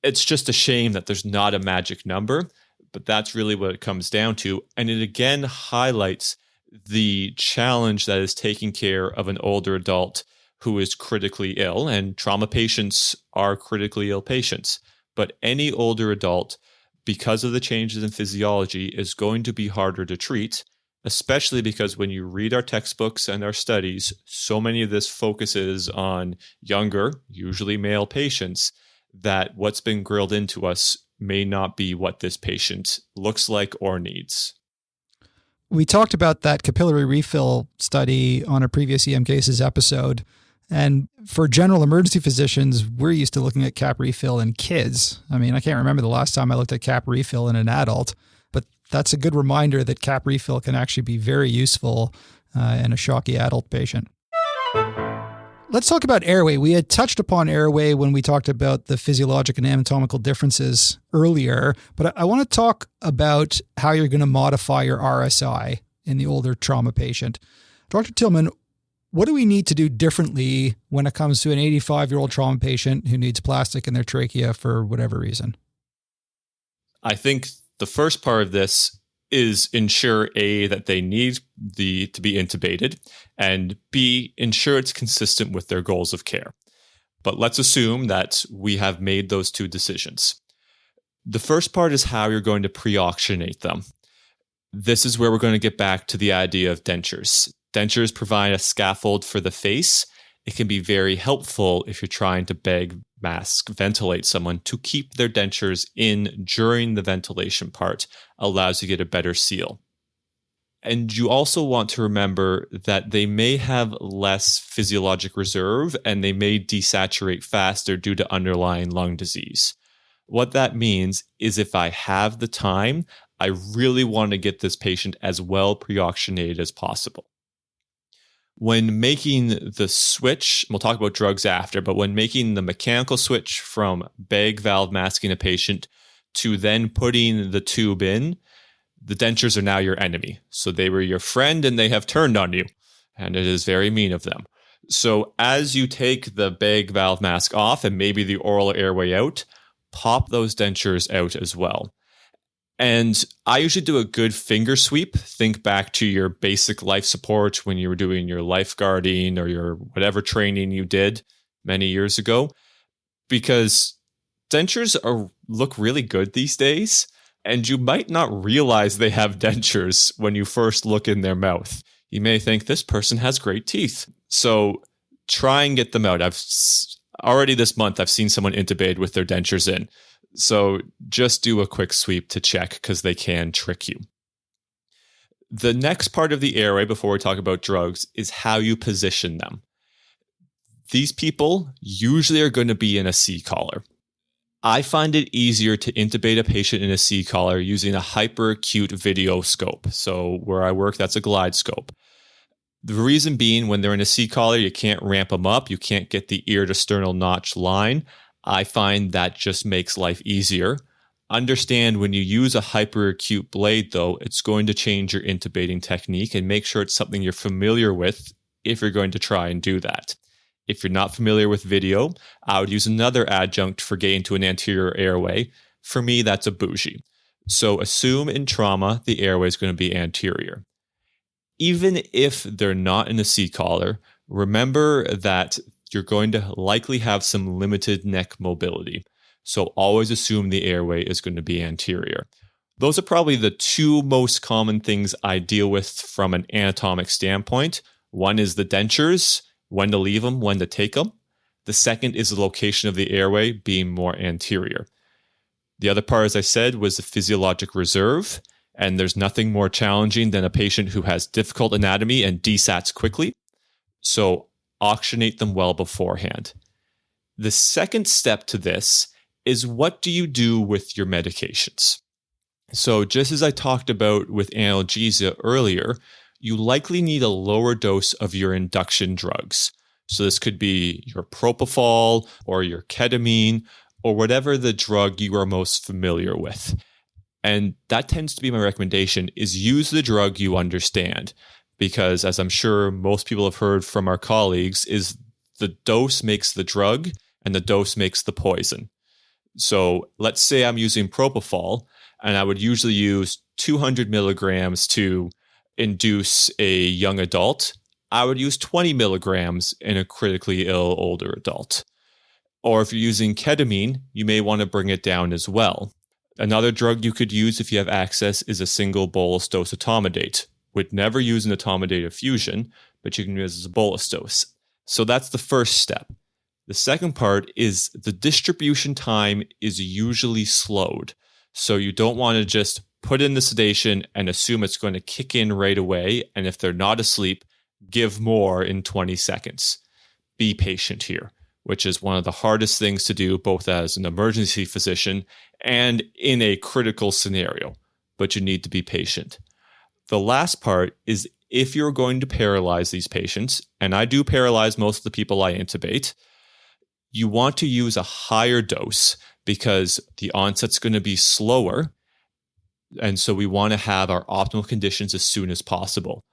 It's just a shame that there's not a magic number, but that's really what it comes down to. And it again highlights the challenge that is taking care of an older adult who is critically ill, and trauma patients are critically ill patients. But any older adult, because of the changes in physiology, is going to be harder to treat, especially because when you read our textbooks and our studies, so many of this focuses on younger, usually male patients, that what's been grilled into us may not be what this patient looks like or needs. We talked about that capillary refill study on a previous EM Cases episode. And for general emergency physicians, we're used to looking at cap refill in kids. I mean, I can't remember the last time I looked at cap refill in an adult, but that's a good reminder that cap refill can actually be very useful in a shocky adult patient. Let's talk about Airway. We had touched upon Airway when we talked about the physiologic and anatomical differences earlier, but I want to talk about how you're going to modify your RSI in the older trauma patient. Dr. Tillman, what do we need to do differently when it comes to an 85-year-old trauma patient who needs plastic in their trachea for whatever reason? I think the first part of this is ensure A, that they need to be intubated, and B, ensure it's consistent with their goals of care. But let's assume that we have made those two decisions. The first part is how you're going to pre-oxygenate them. This is where we're going to get back to the idea of dentures. Dentures provide a scaffold for the face. It can be very helpful if you're trying to beg, mask, ventilate someone to keep their dentures in during the ventilation part, allows you to get a better seal. And you also want to remember that they may have less physiologic reserve and they may desaturate faster due to underlying lung disease. What that means is if I have the time, I really want to get this patient as well pre-oxygenated as possible. When making the switch, we'll talk about drugs after, but when making the mechanical switch from bag valve masking a patient to then putting the tube in, the dentures are now your enemy. So they were your friend and they have turned on you, and it is very mean of them. So as you take the bag valve mask off and maybe the oral airway out, pop those dentures out as well. And I usually do a good finger sweep. Think back to your basic life support when you were doing your lifeguarding or your whatever training you did many years ago, because dentures look really good these days, and you might not realize they have dentures when you first look in their mouth. You may think this person has great teeth. So try and get them out. Already this month, I've seen someone intubated with their dentures in. So just do a quick sweep to check because they can trick you. The next part of the airway before we talk about drugs is how you position them. These people usually are going to be in a C-collar. I find it easier to intubate a patient in a C-collar using a hyperacute video scope. So where I work, that's a glide scope. The reason being, when they're in a C-collar, you can't ramp them up. You can't get the ear to sternal notch line. I find that just makes life easier. Understand when you use a hyperacute blade, though, it's going to change your intubating technique, and make sure it's something you're familiar with if you're going to try and do that. If you're not familiar with video, I would use another adjunct for getting to an anterior airway. For me, that's a bougie. So assume in trauma, the airway is going to be anterior. Even if they're not in a C-collar, remember that you're going to likely have some limited neck mobility. So always assume the airway is going to be anterior. Those are probably the two most common things I deal with from an anatomic standpoint. One is the dentures, when to leave them, when to take them. The second is the location of the airway being more anterior. The other part, as I said, was the physiologic reserve. And there's nothing more challenging than a patient who has difficult anatomy and desats quickly. So oxygenate them well beforehand. The second step to this is, what do you do with your medications? So just as I talked about with analgesia earlier, you likely need a lower dose of your induction drugs. So this could be your propofol or your ketamine or whatever the drug you are most familiar with. And that tends to be my recommendation, is use the drug you understand. Because as I'm sure most people have heard from our colleagues, is the dose makes the drug and the dose makes the poison. So let's say I'm using propofol, and I would usually use 200 milligrams to induce a young adult. I would use 20 milligrams in a critically ill older adult. Or if you're using ketamine, you may want to bring it down as well. Another drug you could use if you have access is a single bolus dose etomidate. Would never use an etomidate infusion, but you can use it as a bolus dose. So that's the first step. The second part is the distribution time is usually slowed. So you don't want to just put in the sedation and assume it's going to kick in right away. And if they're not asleep, give more in 20 seconds. Be patient here, which is one of the hardest things to do, both as an emergency physician and in a critical scenario. But you need to be patient. The last part is, if you're going to paralyze these patients, and I do paralyze most of the people I intubate, you want to use a higher dose because the onset's going to be slower. And so we want to have our optimal conditions as soon as possible.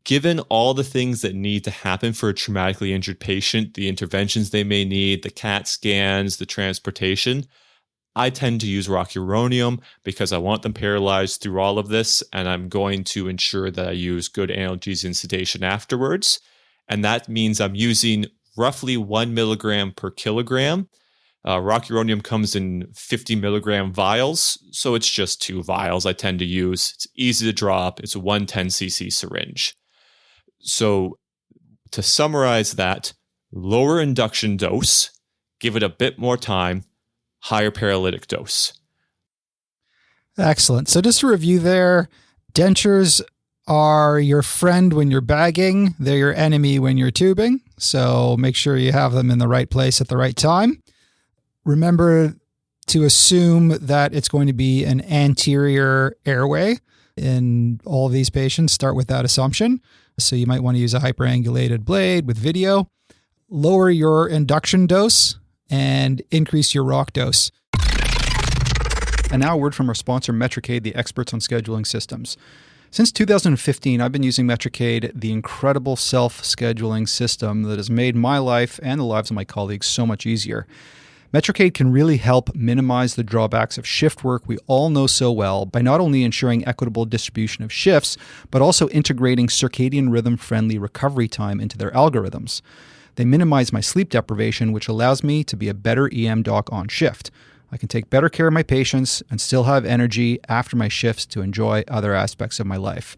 Given all the things that need to happen for a traumatically injured patient, the interventions they may need, the CAT scans, the transportation, I tend to use rocuronium because I want them paralyzed through all of this, and I'm going to ensure that I use good analgesia and sedation afterwards. And that means I'm using roughly 1 milligram per kilogram. Rocuronium comes in 50 milligram vials, so it's just 2 vials I tend to use. It's easy to drop. It's a 110 cc syringe. So to summarize that, lower induction dose, give it a bit more time, higher paralytic dose. Excellent. So just to review there, dentures are your friend when you're bagging. They're your enemy when you're tubing. So make sure you have them in the right place at the right time. Remember to assume that it's going to be an anterior airway in all of these patients. Start with that assumption. So you might want to use a hyperangulated blade with video. Lower your induction dose and increase your rock dose. And now a word from our sponsor, Metricade, the experts on scheduling systems. Since 2015, I've been using Metricade, the incredible self-scheduling system that has made my life and the lives of my colleagues so much easier. Metricade can really help minimize the drawbacks of shift work we all know so well by not only ensuring equitable distribution of shifts, but also integrating circadian rhythm-friendly recovery time into their algorithms. They minimize my sleep deprivation, which allows me to be a better EM doc on shift. I can take better care of my patients and still have energy after my shifts to enjoy other aspects of my life.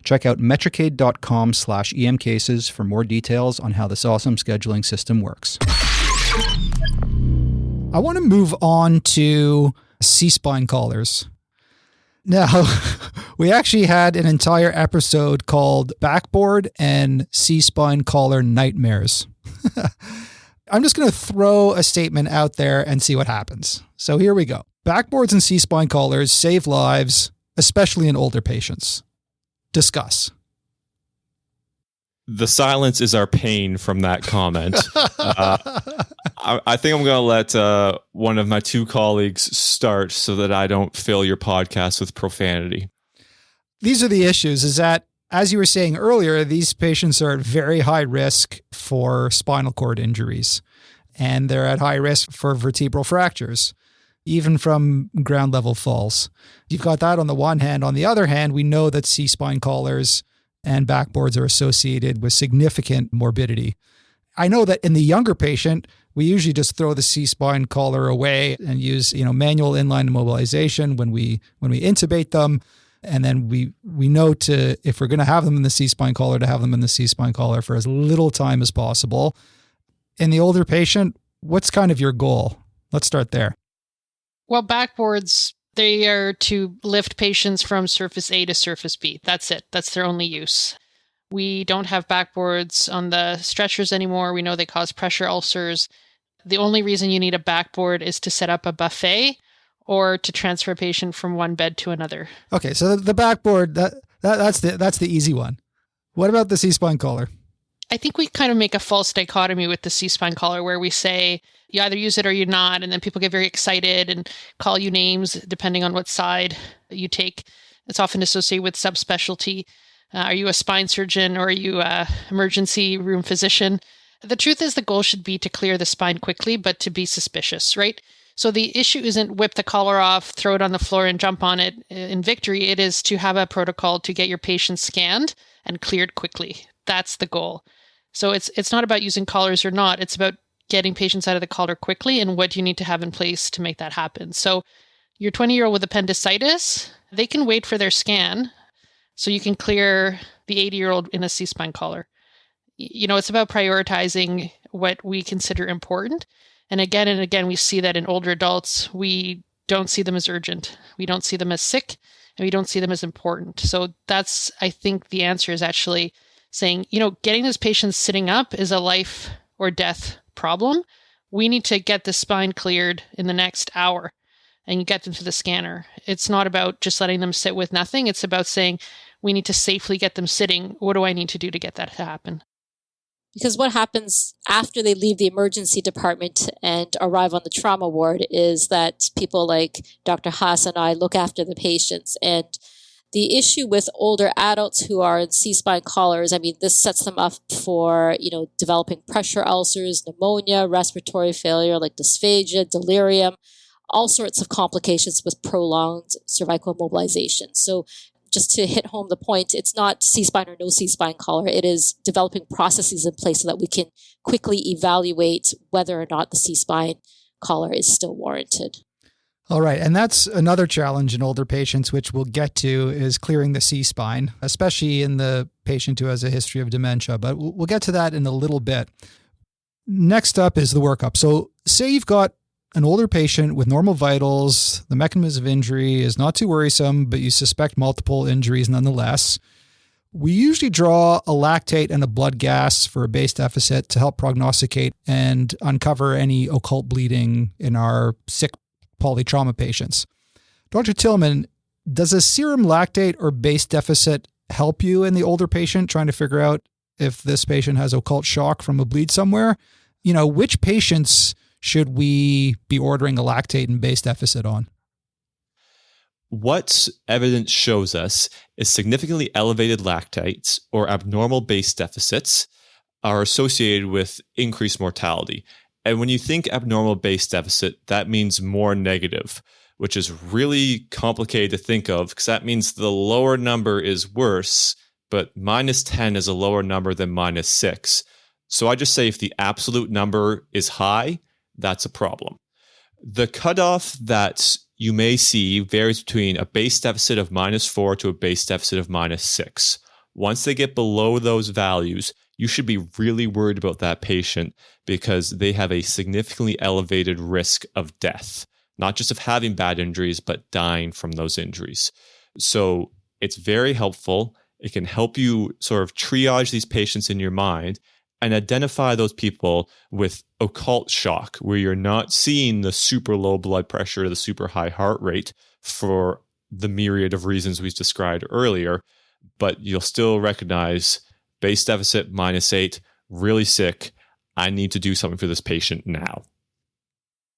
Check out metricade.com/emcases for more details on how this awesome scheduling system works. I want to move on to C-spine collars. Now, we actually had an entire episode called Backboard and C-spine collar nightmares. I'm just going to throw a statement out there and see what happens. So here we go. Backboards and C-spine collars save lives, especially in older patients. Discuss. The silence is our pain from that comment. I think I'm going to let one of my two colleagues start so that I don't fill your podcast with profanity. These are the issues, is that, as you were saying earlier, these patients are at very high risk for spinal cord injuries, and they're at high risk for vertebral fractures, even from ground level falls. You've got that on the one hand. On the other hand, we know that C-spine collars and backboards are associated with significant morbidity. I know that in the younger patient, we usually just throw the C-spine collar away and use, manual inline immobilization when we intubate them. And then we know if we're going to have them in the C-spine collar, to have them in the C-spine collar for as little time as possible. In the older patient, what's kind of your goal? Let's start there. Well, backboards, they are to lift patients from surface A to surface B. That's it. That's their only use. We don't have backboards on the stretchers anymore. We know they cause pressure ulcers. The only reason you need a backboard is to set up a buffet or to transfer a patient from one bed to another. Okay, so the backboard, that's the easy one. What about the C-spine collar? I think we kind of make a false dichotomy with the C-spine collar where we say you either use it or you're not, and then people get very excited and call you names depending on what side you take. It's often associated with subspecialty. Are you a spine surgeon or are you an emergency room physician? The truth is the goal should be to clear the spine quickly, but to be suspicious, right? So the issue isn't whip the collar off, throw it on the floor and jump on it in victory. It is to have a protocol to get your patient scanned and cleared quickly. That's the goal. So it's not about using collars or not. It's about getting patients out of the collar quickly and what you need to have in place to make that happen. So your 20-year-old with appendicitis, they can wait for their scan so you can clear the 80-year-old in a C-spine collar. It's about prioritizing what we consider important. And again, we see that in older adults, we don't see them as urgent. We don't see them as sick, and we don't see them as important. So that's, I think the answer is actually saying, getting this patient sitting up is a life or death problem. We need to get the spine cleared in the next hour and get them to the scanner. It's not about just letting them sit with nothing. It's about saying, we need to safely get them sitting. What do I need to do to get that to happen? Because what happens after they leave the emergency department and arrive on the trauma ward is that people like Dr. Haas and I look after the patients. And the issue with older adults who are in C-spine collars, this sets them up for, developing pressure ulcers, pneumonia, respiratory failure like dysphagia, delirium, all sorts of complications with prolonged cervical immobilization. So just to hit home the point, it's not C-spine or no C-spine collar. It is developing processes in place so that we can quickly evaluate whether or not the C-spine collar is still warranted. All right. And that's another challenge in older patients, which we'll get to, is clearing the C-spine, especially in the patient who has a history of dementia. But we'll get to that in a little bit. Next up is the workup. So say you've got an older patient with normal vitals, the mechanism of injury is not too worrisome, but you suspect multiple injuries nonetheless. We usually draw a lactate and a blood gas for a base deficit to help prognosticate and uncover any occult bleeding in our sick polytrauma patients. Dr. Tillman, does a serum lactate or base deficit help you in the older patient trying to figure out if this patient has occult shock from a bleed somewhere? Which patients should we be ordering a lactate and base deficit on? What evidence shows us is significantly elevated lactates or abnormal base deficits are associated with increased mortality. And when you think abnormal base deficit, that means more negative, which is really complicated to think of because that means the lower number is worse, but minus 10 is a lower number than minus 6. So I just say if the absolute number is high, that's a problem. The cutoff that you may see varies between a base deficit of minus 4 to a base deficit of minus 6. Once they get below those values, you should be really worried about that patient because they have a significantly elevated risk of death, not just of having bad injuries, but dying from those injuries. So it's very helpful. It can help you sort of triage these patients in your mind and identify those people with occult shock, where you're not seeing the super low blood pressure, the super high heart rate for the myriad of reasons we described earlier, but you'll still recognize base deficit -8, really sick. I need to do something for this patient now.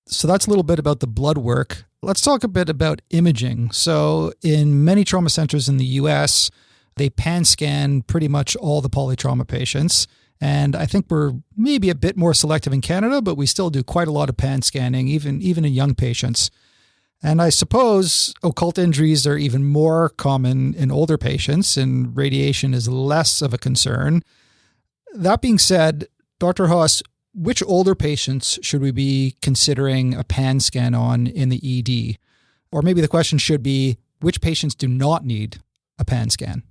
So that's a little bit about the blood work. Let's talk a bit about imaging. So in many trauma centers in the US, they pan scan pretty much all the polytrauma patients. And I think we're maybe a bit more selective in Canada, but we still do quite a lot of pan scanning, even in young patients. And I suppose occult injuries are even more common in older patients, and radiation is less of a concern. That being said, Dr. Haas, which older patients should we be considering a pan scan on in the ED? Or maybe the question should be, which patients do not need a pan scan?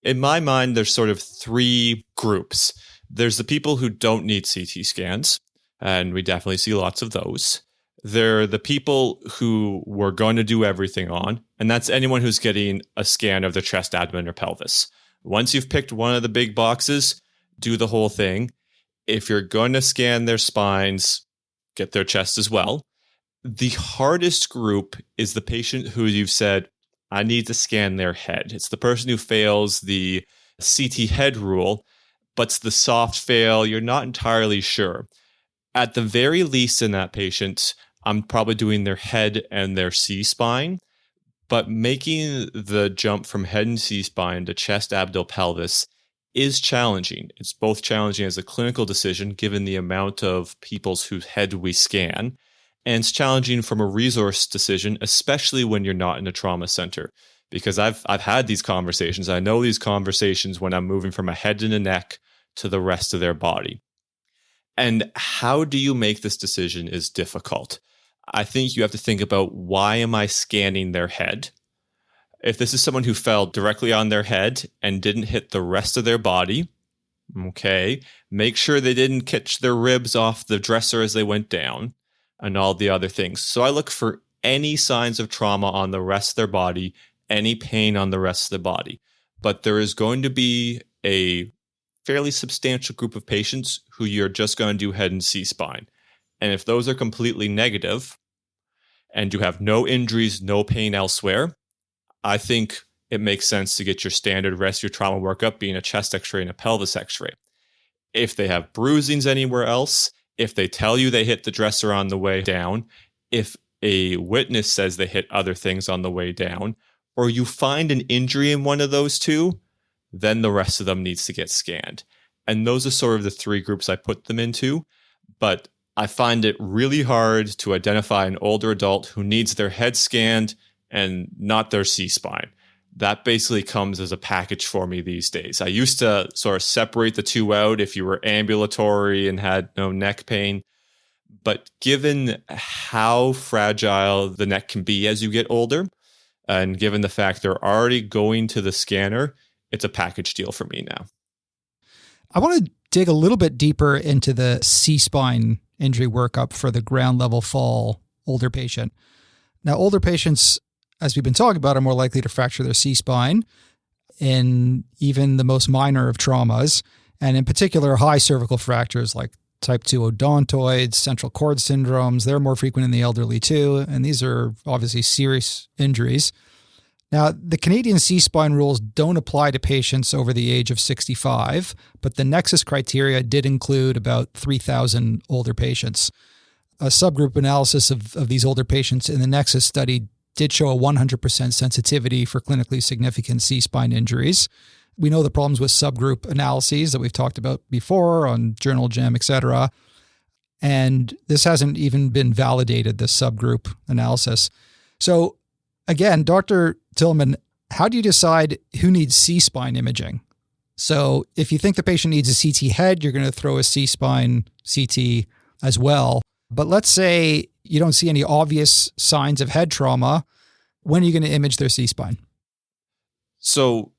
In my mind, there's sort of three groups. There's the people who don't need CT scans, and we definitely see lots of those. There are the people who we're going to do everything on, and that's anyone who's getting a scan of their chest, abdomen, or pelvis. Once you've picked one of the big boxes, do the whole thing. If you're going to scan their spines, get their chest as well. The hardest group is the patient who you've said, I need to scan their head. It's the person who fails the CT head rule, but it's the soft fail. You're not entirely sure. At the very least in that patient, I'm probably doing their head and their C-spine, but making the jump from head and C-spine to chest, abdo, pelvis is challenging. It's both challenging as a clinical decision, given the amount of people's whose head we scan, and it's challenging from a resource decision, especially when you're not in a trauma center. Because I've had these conversations. I know these conversations when I'm moving from a head and a neck to the rest of their body. And how do you make this decision is difficult. I think you have to think about, why am I scanning their head? If this is someone who fell directly on their head and didn't hit the rest of their body, okay, make sure they didn't catch their ribs off the dresser as they went down and all the other things. So I look for any signs of trauma on the rest of their body, any pain on the rest of the body. But there is going to be a fairly substantial group of patients who you're just going to do head and C-spine. And if those are completely negative and you have no injuries, no pain elsewhere, I think it makes sense to get your standard rescue trauma workup being a chest x-ray and a pelvis x-ray. If they have bruisings anywhere else, if they tell you they hit the dresser on the way down, if a witness says they hit other things on the way down, or you find an injury in one of those two, then the rest of them needs to get scanned. And those are sort of the three groups I put them into. But I find it really hard to identify an older adult who needs their head scanned and not their C-spine. That basically comes as a package for me these days. I used to sort of separate the two out if you were ambulatory and had no neck pain. But given how fragile the neck can be as you get older, and given the fact they're already going to the scanner, it's a package deal for me now. I want to dig a little bit deeper into the C-spine injury workup for the ground level fall older patient. Now, older patients, as we've been talking about, are more likely to fracture their C-spine in even the most minor of traumas, and in particular, high cervical fractures like type 2 odontoids, central cord syndromes. They're more frequent in the elderly too, and these are obviously serious injuries. Now, the Canadian C-spine rules don't apply to patients over the age of 65, but the Nexus criteria did include about 3,000 older patients. A subgroup analysis of these older patients in the Nexus study did show a 100% sensitivity for clinically significant C-spine injuries. We know the problems with subgroup analyses that we've talked about before on Journal Gem, etc. And this hasn't even been validated, this subgroup analysis. So again, Dr. Tillman, how do you decide who needs C-spine imaging? So if you think the patient needs a CT head, you're going to throw a C-spine CT as well. But let's say you don't see any obvious signs of head trauma. When are you going to image their C-spine? So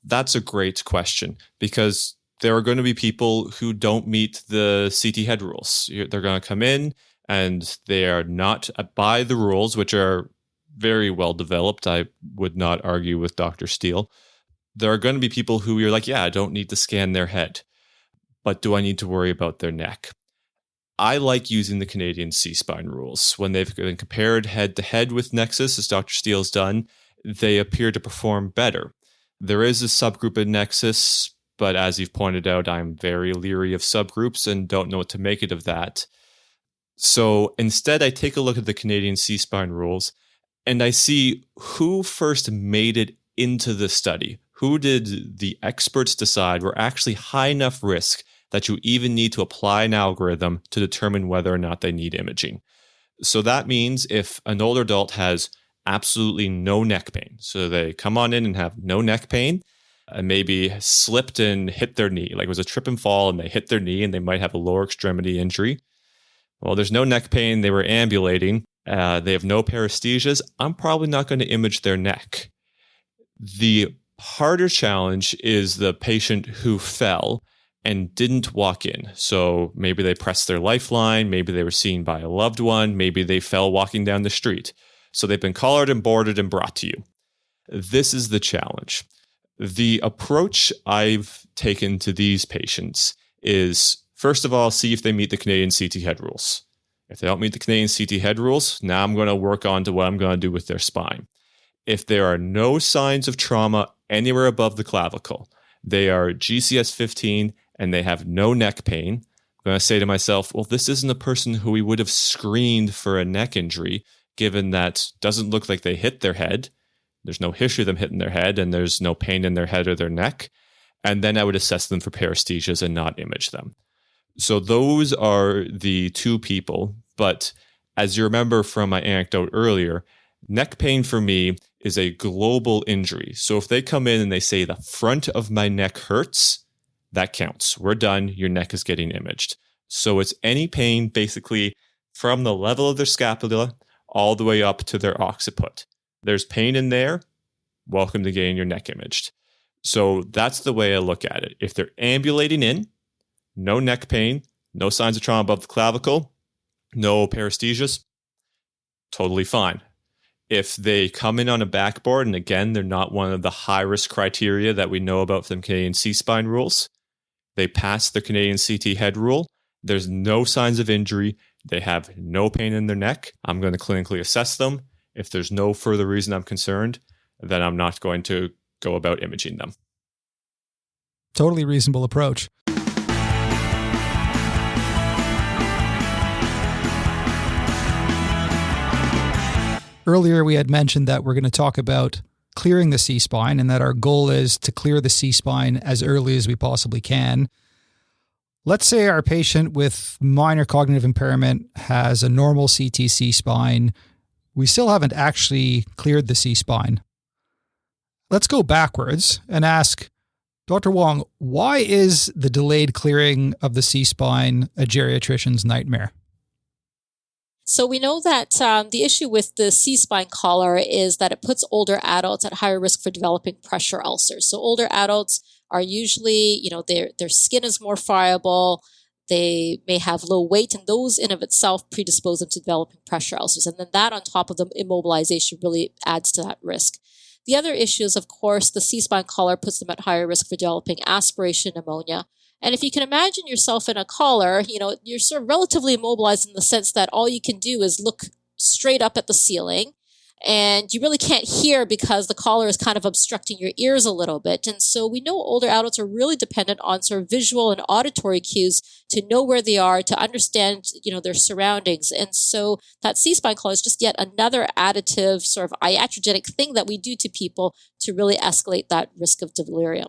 That's a great question, because there are going to be people who don't meet the CT head rules. They're going to come in and they are not by the rules, which are very well developed. I would not argue with Dr. Steele. There are going to be people who you're like, yeah, I don't need to scan their head, but do I need to worry about their neck? I like using the Canadian C-spine rules. When they've been compared head to head with Nexus, as Dr. Steele's done, they appear to perform better. There is a subgroup in Nexus, but as you've pointed out, I'm very leery of subgroups and don't know what to make it of that. So instead, I take a look at the Canadian C-spine rules and I see who first made it into the study. Who did the experts decide were actually high enough risk that you even need to apply an algorithm to determine whether or not they need imaging. So that means if an older adult has absolutely no neck pain, so they come on in and have no neck pain, and maybe slipped and hit their knee, like it was a trip and fall and they hit their knee and they might have a lower extremity injury. Well, there's no neck pain, they were ambulating, they have no paresthesias, I'm probably not going to image their neck. The harder challenge is the patient who fell and didn't walk in. So maybe they pressed their lifeline, maybe they were seen by a loved one, maybe they fell walking down the street. So they've been collared and boarded and brought to you. This is the challenge. The approach I've taken to these patients is, first of all, see if they meet the Canadian CT head rules. If they don't meet the Canadian CT head rules, now I'm going to work on to what I'm going to do with their spine. If there are no signs of trauma anywhere above the clavicle, they are GCS 15 and they have no neck pain, I'm going to say to myself, well, this isn't a person who we would have screened for a neck injury, given that doesn't look like they hit their head. There's no history of them hitting their head and there's no pain in their head or their neck. And then I would assess them for paresthesias and not image them. So those are the two people. But as you remember from my anecdote earlier, neck pain for me is a global injury. So if they come in and they say the front of my neck hurts, that counts. We're done. Your neck is getting imaged. So it's any pain basically from the level of their scapula all the way up to their occiput. There's pain in there, welcome to getting your neck imaged. So that's the way I look at it. If they're ambulating in, no neck pain, no signs of trauma above the clavicle, no paresthesias, totally fine. If they come in on a backboard, and again, they're not one of the high-risk criteria that we know about from Canadian C-spine rules, they pass the Canadian CT head rule, there's no signs of injury, they have no pain in their neck, I'm going to clinically assess them. If there's no further reason I'm concerned, then I'm not going to go about imaging them. Totally reasonable approach. Earlier, we had mentioned that we're going to talk about clearing the C-spine and that our goal is to clear the C-spine as early as we possibly can. Let's say our patient with minor cognitive impairment has a normal CT C-spine. We still haven't actually cleared the C-spine. Let's go backwards and ask, Dr. Wong, why is the delayed clearing of the C-spine a geriatrician's nightmare? So we know that the issue with the C-spine collar is that it puts older adults at higher risk for developing pressure ulcers. So older adults are usually, their skin is more friable, they may have low weight, and those in of itself predispose them to developing pressure ulcers. And then that on top of the immobilization really adds to that risk. The other issue is, of course, the C-spine collar puts them at higher risk for developing aspiration pneumonia. And if you can imagine yourself in a collar, you're sort of relatively immobilized in the sense that all you can do is look straight up at the ceiling. And you really can't hear because the collar is kind of obstructing your ears a little bit. And so we know older adults are really dependent on sort of visual and auditory cues to know where they are, to understand, their surroundings. And so that C-spine collar is just yet another additive sort of iatrogenic thing that we do to people to really escalate that risk of delirium.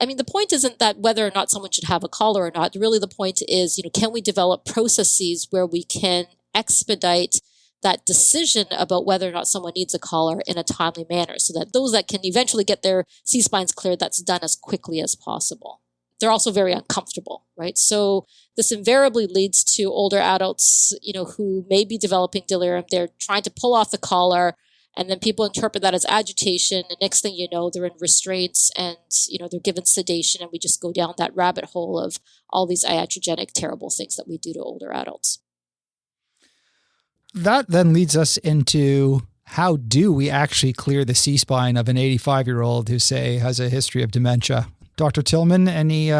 I mean, the point isn't that whether or not someone should have a collar or not. Really, the point is, can we develop processes where we can expedite that decision about whether or not someone needs a collar in a timely manner so that those that can eventually get their C-spines cleared, that's done as quickly as possible. They're also very uncomfortable, right? So this invariably leads to older adults, who may be developing delirium. They're trying to pull off the collar And then people interpret that as agitation. And next thing you know, they're in restraints and, they're given sedation. And we just go down that rabbit hole of all these iatrogenic, terrible things that we do to older adults. That then leads us into how do we actually clear the C-spine of an 85-year-old who, say, has a history of dementia? Dr. Tillman, any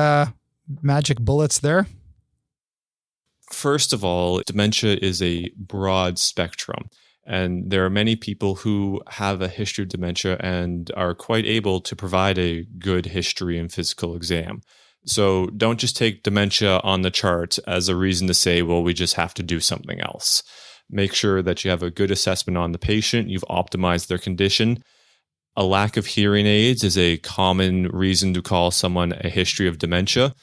magic bullets there? First of all, dementia is a broad spectrum. And there are many people who have a history of dementia and are quite able to provide a good history and physical exam. So don't just take dementia on the chart as a reason to say, well, we just have to do something else. Make sure that you have a good assessment on the patient. You've optimized their condition. A lack of hearing aids is a common reason to call someone a history of dementia.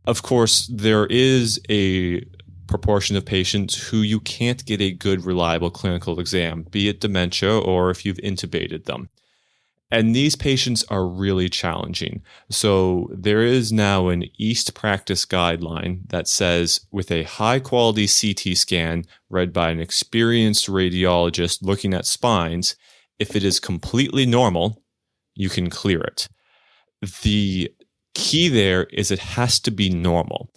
Of course, there is a proportion of patients who you can't get a good, reliable clinical exam, be it dementia or if you've intubated them. And these patients are really challenging. So there is now an East practice guideline that says with a high quality CT scan read by an experienced radiologist looking at spines, if it is completely normal, you can clear it. The key there is it has to be normal.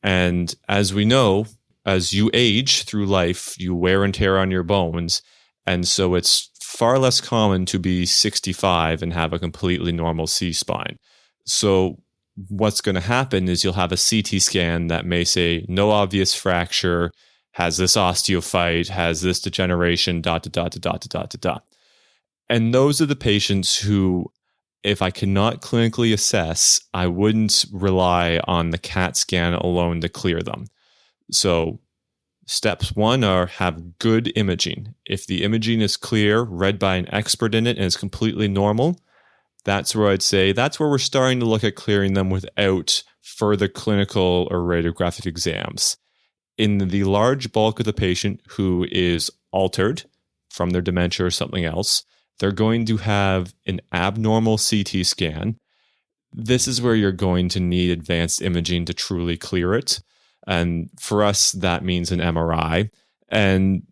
And as we know, as you age through life, you wear and tear on your bones. And so it's far less common to be 65 and have a completely normal C-spine. So what's going to happen is you'll have a CT scan that may say no obvious fracture, has this osteophyte, has this degeneration, ... And those are the patients who, if I cannot clinically assess, I wouldn't rely on the CAT scan alone to clear them. So steps 1 are have good imaging. If the imaging is clear, read by an expert in it, and is completely normal, that's where I'd say that's where we're starting to look at clearing them without further clinical or radiographic exams. In the large bulk of the patient who is altered from their dementia or something else, they're going to have an abnormal CT scan. This is where you're going to need advanced imaging to truly clear it. And for us, that means an MRI. And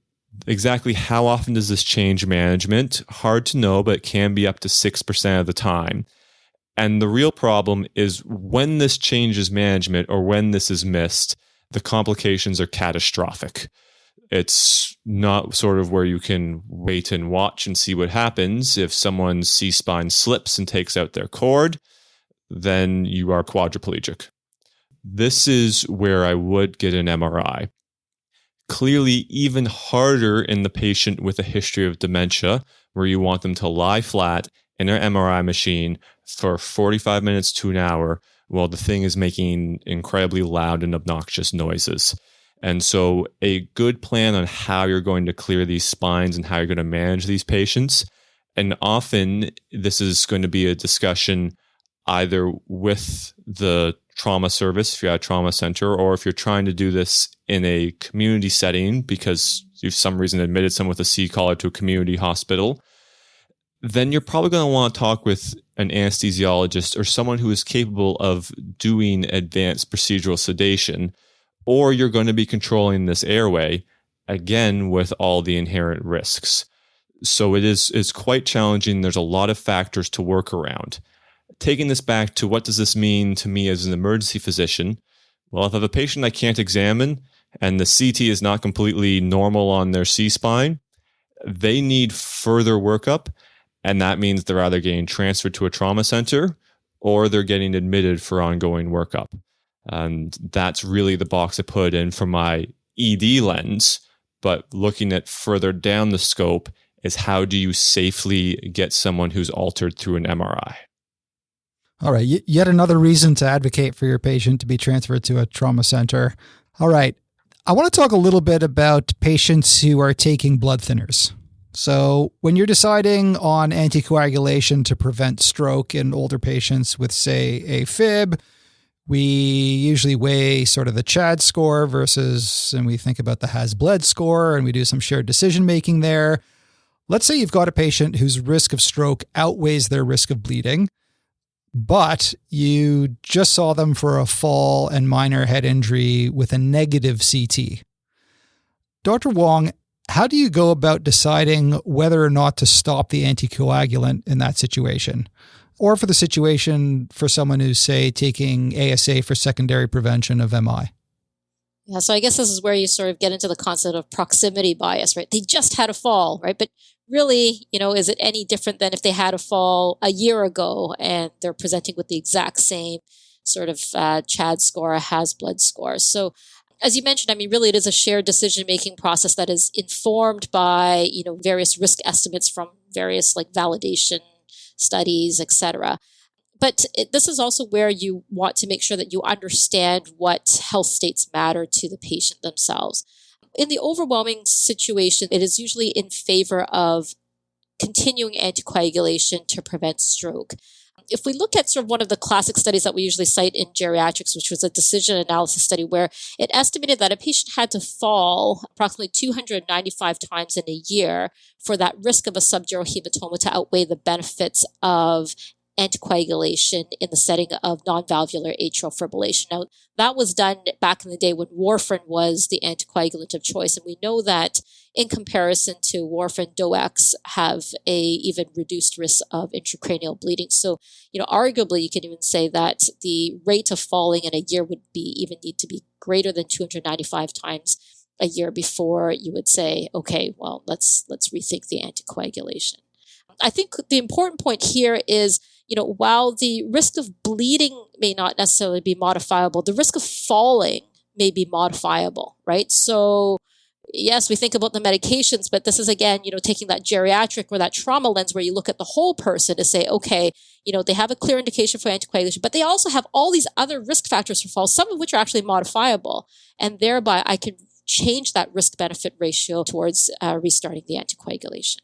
exactly how often does this change management? Hard to know, but it can be up to 6% of the time. And the real problem is when this changes management or when this is missed, the complications are catastrophic. It's not sort of where you can wait and watch and see what happens. If someone's C-spine slips and takes out their cord, then you are quadriplegic. This is where I would get an MRI. Clearly, even harder in the patient with a history of dementia, where you want them to lie flat in an MRI machine for 45 minutes to an hour while the thing is making incredibly loud and obnoxious noises. And so a good plan on how you're going to clear these spines and how you're going to manage these patients. And often this is going to be a discussion either with the trauma service, if you're at a trauma center, or if you're trying to do this in a community setting because you've for some reason admitted someone with a C-collar to a community hospital, then you're probably going to want to talk with an anesthesiologist or someone who is capable of doing advanced procedural sedation, or you're going to be controlling this airway, again, with all the inherent risks. So it's quite challenging. There's a lot of factors to work around. Taking this back to what does this mean to me as an emergency physician? Well, if I have a patient I can't examine and the CT is not completely normal on their C-spine, they need further workup. And that means they're either getting transferred to a trauma center or they're getting admitted for ongoing workup. And that's really the box I put in for my ED lens. But looking at further down the scope is how do you safely get someone who's altered through an MRI? All right. Yet another reason to advocate for your patient to be transferred to a trauma center. All right. I want to talk a little bit about patients who are taking blood thinners. So when you're deciding on anticoagulation to prevent stroke in older patients with, say, AFib, we usually weigh sort of the CHAD score versus, and we think about the Haas bled score, and we do some shared decision making there. Let's say you've got a patient whose risk of stroke outweighs their risk of bleeding, but you just saw them for a fall and minor head injury with a negative CT. Dr. Wong, how do you go about deciding whether or not to stop the anticoagulant in that situation? Or for the situation for someone who's, say, taking ASA for secondary prevention of MI? Yeah, so I guess this is where you sort of get into the concept of proximity bias, right? They just had a fall, right? But really, is it any different than if they had a fall a year ago and they're presenting with the exact same sort of CHAD score, a Haas blood score? So as you mentioned, really it is a shared decision-making process that is informed by, various risk estimates from various validation studies, etc. But this is also where you want to make sure that you understand what health states matter to the patient themselves. In the overwhelming situation, it is usually in favor of continuing anticoagulation to prevent stroke. If we look at sort of one of the classic studies that we usually cite in geriatrics, which was a decision analysis study where it estimated that a patient had to fall approximately 295 times in a year for that risk of a subdural hematoma to outweigh the benefits of anticoagulation in the setting of non-valvular atrial fibrillation. Now, that was done back in the day when warfarin was the anticoagulant of choice. And we know that in comparison to warfarin, DOACs have a even reduced risk of intracranial bleeding. So, arguably you can even say that the rate of falling in a year would even need to be greater than 295 times a year before you would say, okay, well, let's rethink the anticoagulation. I think the important point here is, while the risk of bleeding may not necessarily be modifiable, the risk of falling may be modifiable, right? So yes, we think about the medications, but this is again, taking that geriatric or that trauma lens where you look at the whole person to say, okay, they have a clear indication for anticoagulation, but they also have all these other risk factors for falls, some of which are actually modifiable. And thereby I can change that risk benefit ratio towards restarting the anticoagulation.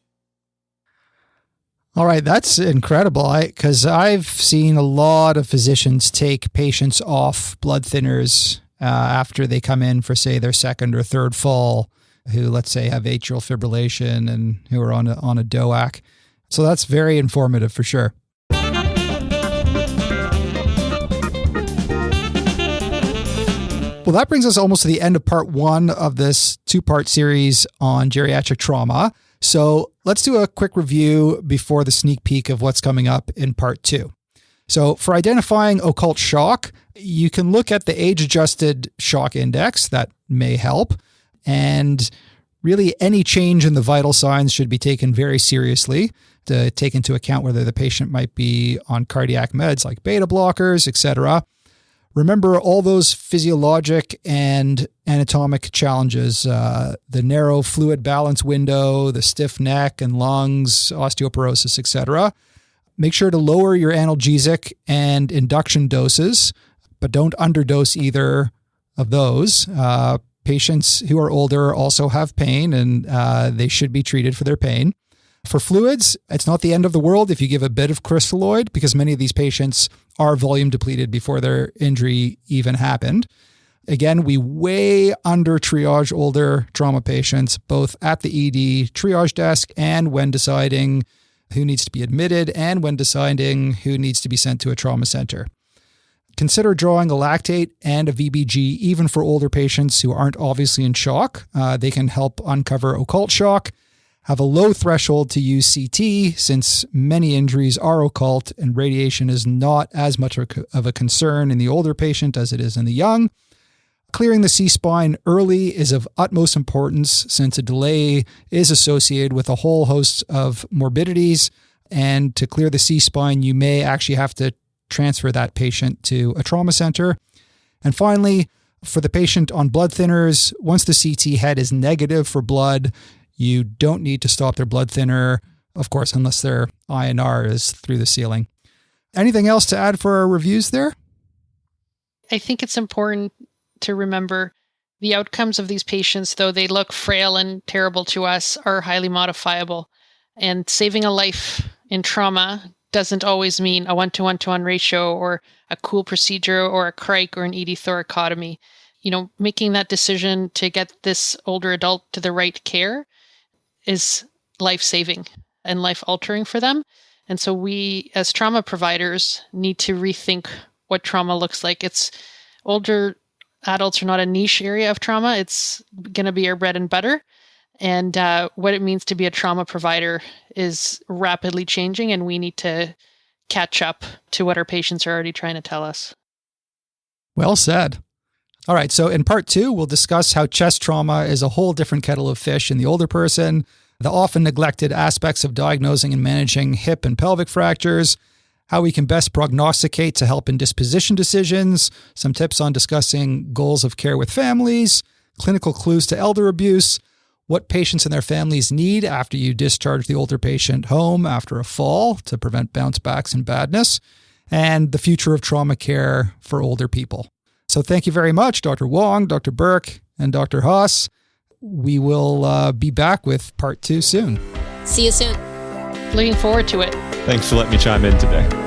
All right, that's incredible. Because I've seen a lot of physicians take patients off blood thinners after they come in for, say, their second or third fall, who, let's say, have atrial fibrillation and who are on a DOAC. So that's very informative for sure. Well, that brings us almost to the end of part one of this two-part series on geriatric trauma. So let's do a quick review before the sneak peek of what's coming up in part two. So for identifying occult shock, you can look at the age-adjusted shock index. That may help. And really any change in the vital signs should be taken very seriously to take into account whether the patient might be on cardiac meds like beta blockers, etc. Remember all those physiologic and anatomic challenges, the narrow fluid balance window, the stiff neck and lungs, osteoporosis, etc. Make sure to lower your analgesic and induction doses, but don't underdose either of those. Patients who are older also have pain, and they should be treated for their pain. For fluids, it's not the end of the world if you give a bit of crystalloid, because many of these patients are volume depleted before their injury even happened. Again, we way under-triage older trauma patients, both at the ED triage desk and when deciding who needs to be admitted and when deciding who needs to be sent to a trauma center. Consider drawing a lactate and a VBG even for older patients who aren't obviously in shock. They can help uncover occult shock. Have a low threshold to use CT since many injuries are occult and radiation is not as much of a concern in the older patient as it is in the young. Clearing the C-spine early is of utmost importance since a delay is associated with a whole host of morbidities. And to clear the C-spine, you may actually have to transfer that patient to a trauma center. And finally, for the patient on blood thinners, once the CT head is negative for blood, you don't need to stop their blood thinner, of course, unless their INR is through the ceiling. Anything else to add for our reviews there? I think it's important to remember the outcomes of these patients, though they look frail and terrible to us, are highly modifiable. And saving a life in trauma doesn't always mean a 1-to-1-to-1 ratio or a cool procedure or a crike or an ED thoracotomy. Making that decision to get this older adult to the right care is life-saving and life-altering for them. And so we, as trauma providers, need to rethink what trauma looks like. Older adults are not a niche area of trauma. It's going to be our bread and butter. And what it means to be a trauma provider is rapidly changing, and we need to catch up to what our patients are already trying to tell us. Well said. All right, so in part 2, we'll discuss how chest trauma is a whole different kettle of fish in the older person, the often neglected aspects of diagnosing and managing hip and pelvic fractures, how we can best prognosticate to help in disposition decisions, some tips on discussing goals of care with families, clinical clues to elder abuse, what patients and their families need after you discharge the older patient home after a fall to prevent bounce backs and badness, and the future of trauma care for older people. So thank you very much, Dr. Wong, Dr. Bourke, and Dr. Haas. We will be back with part 2 soon. See you soon. Looking forward to it. Thanks for letting me chime in today.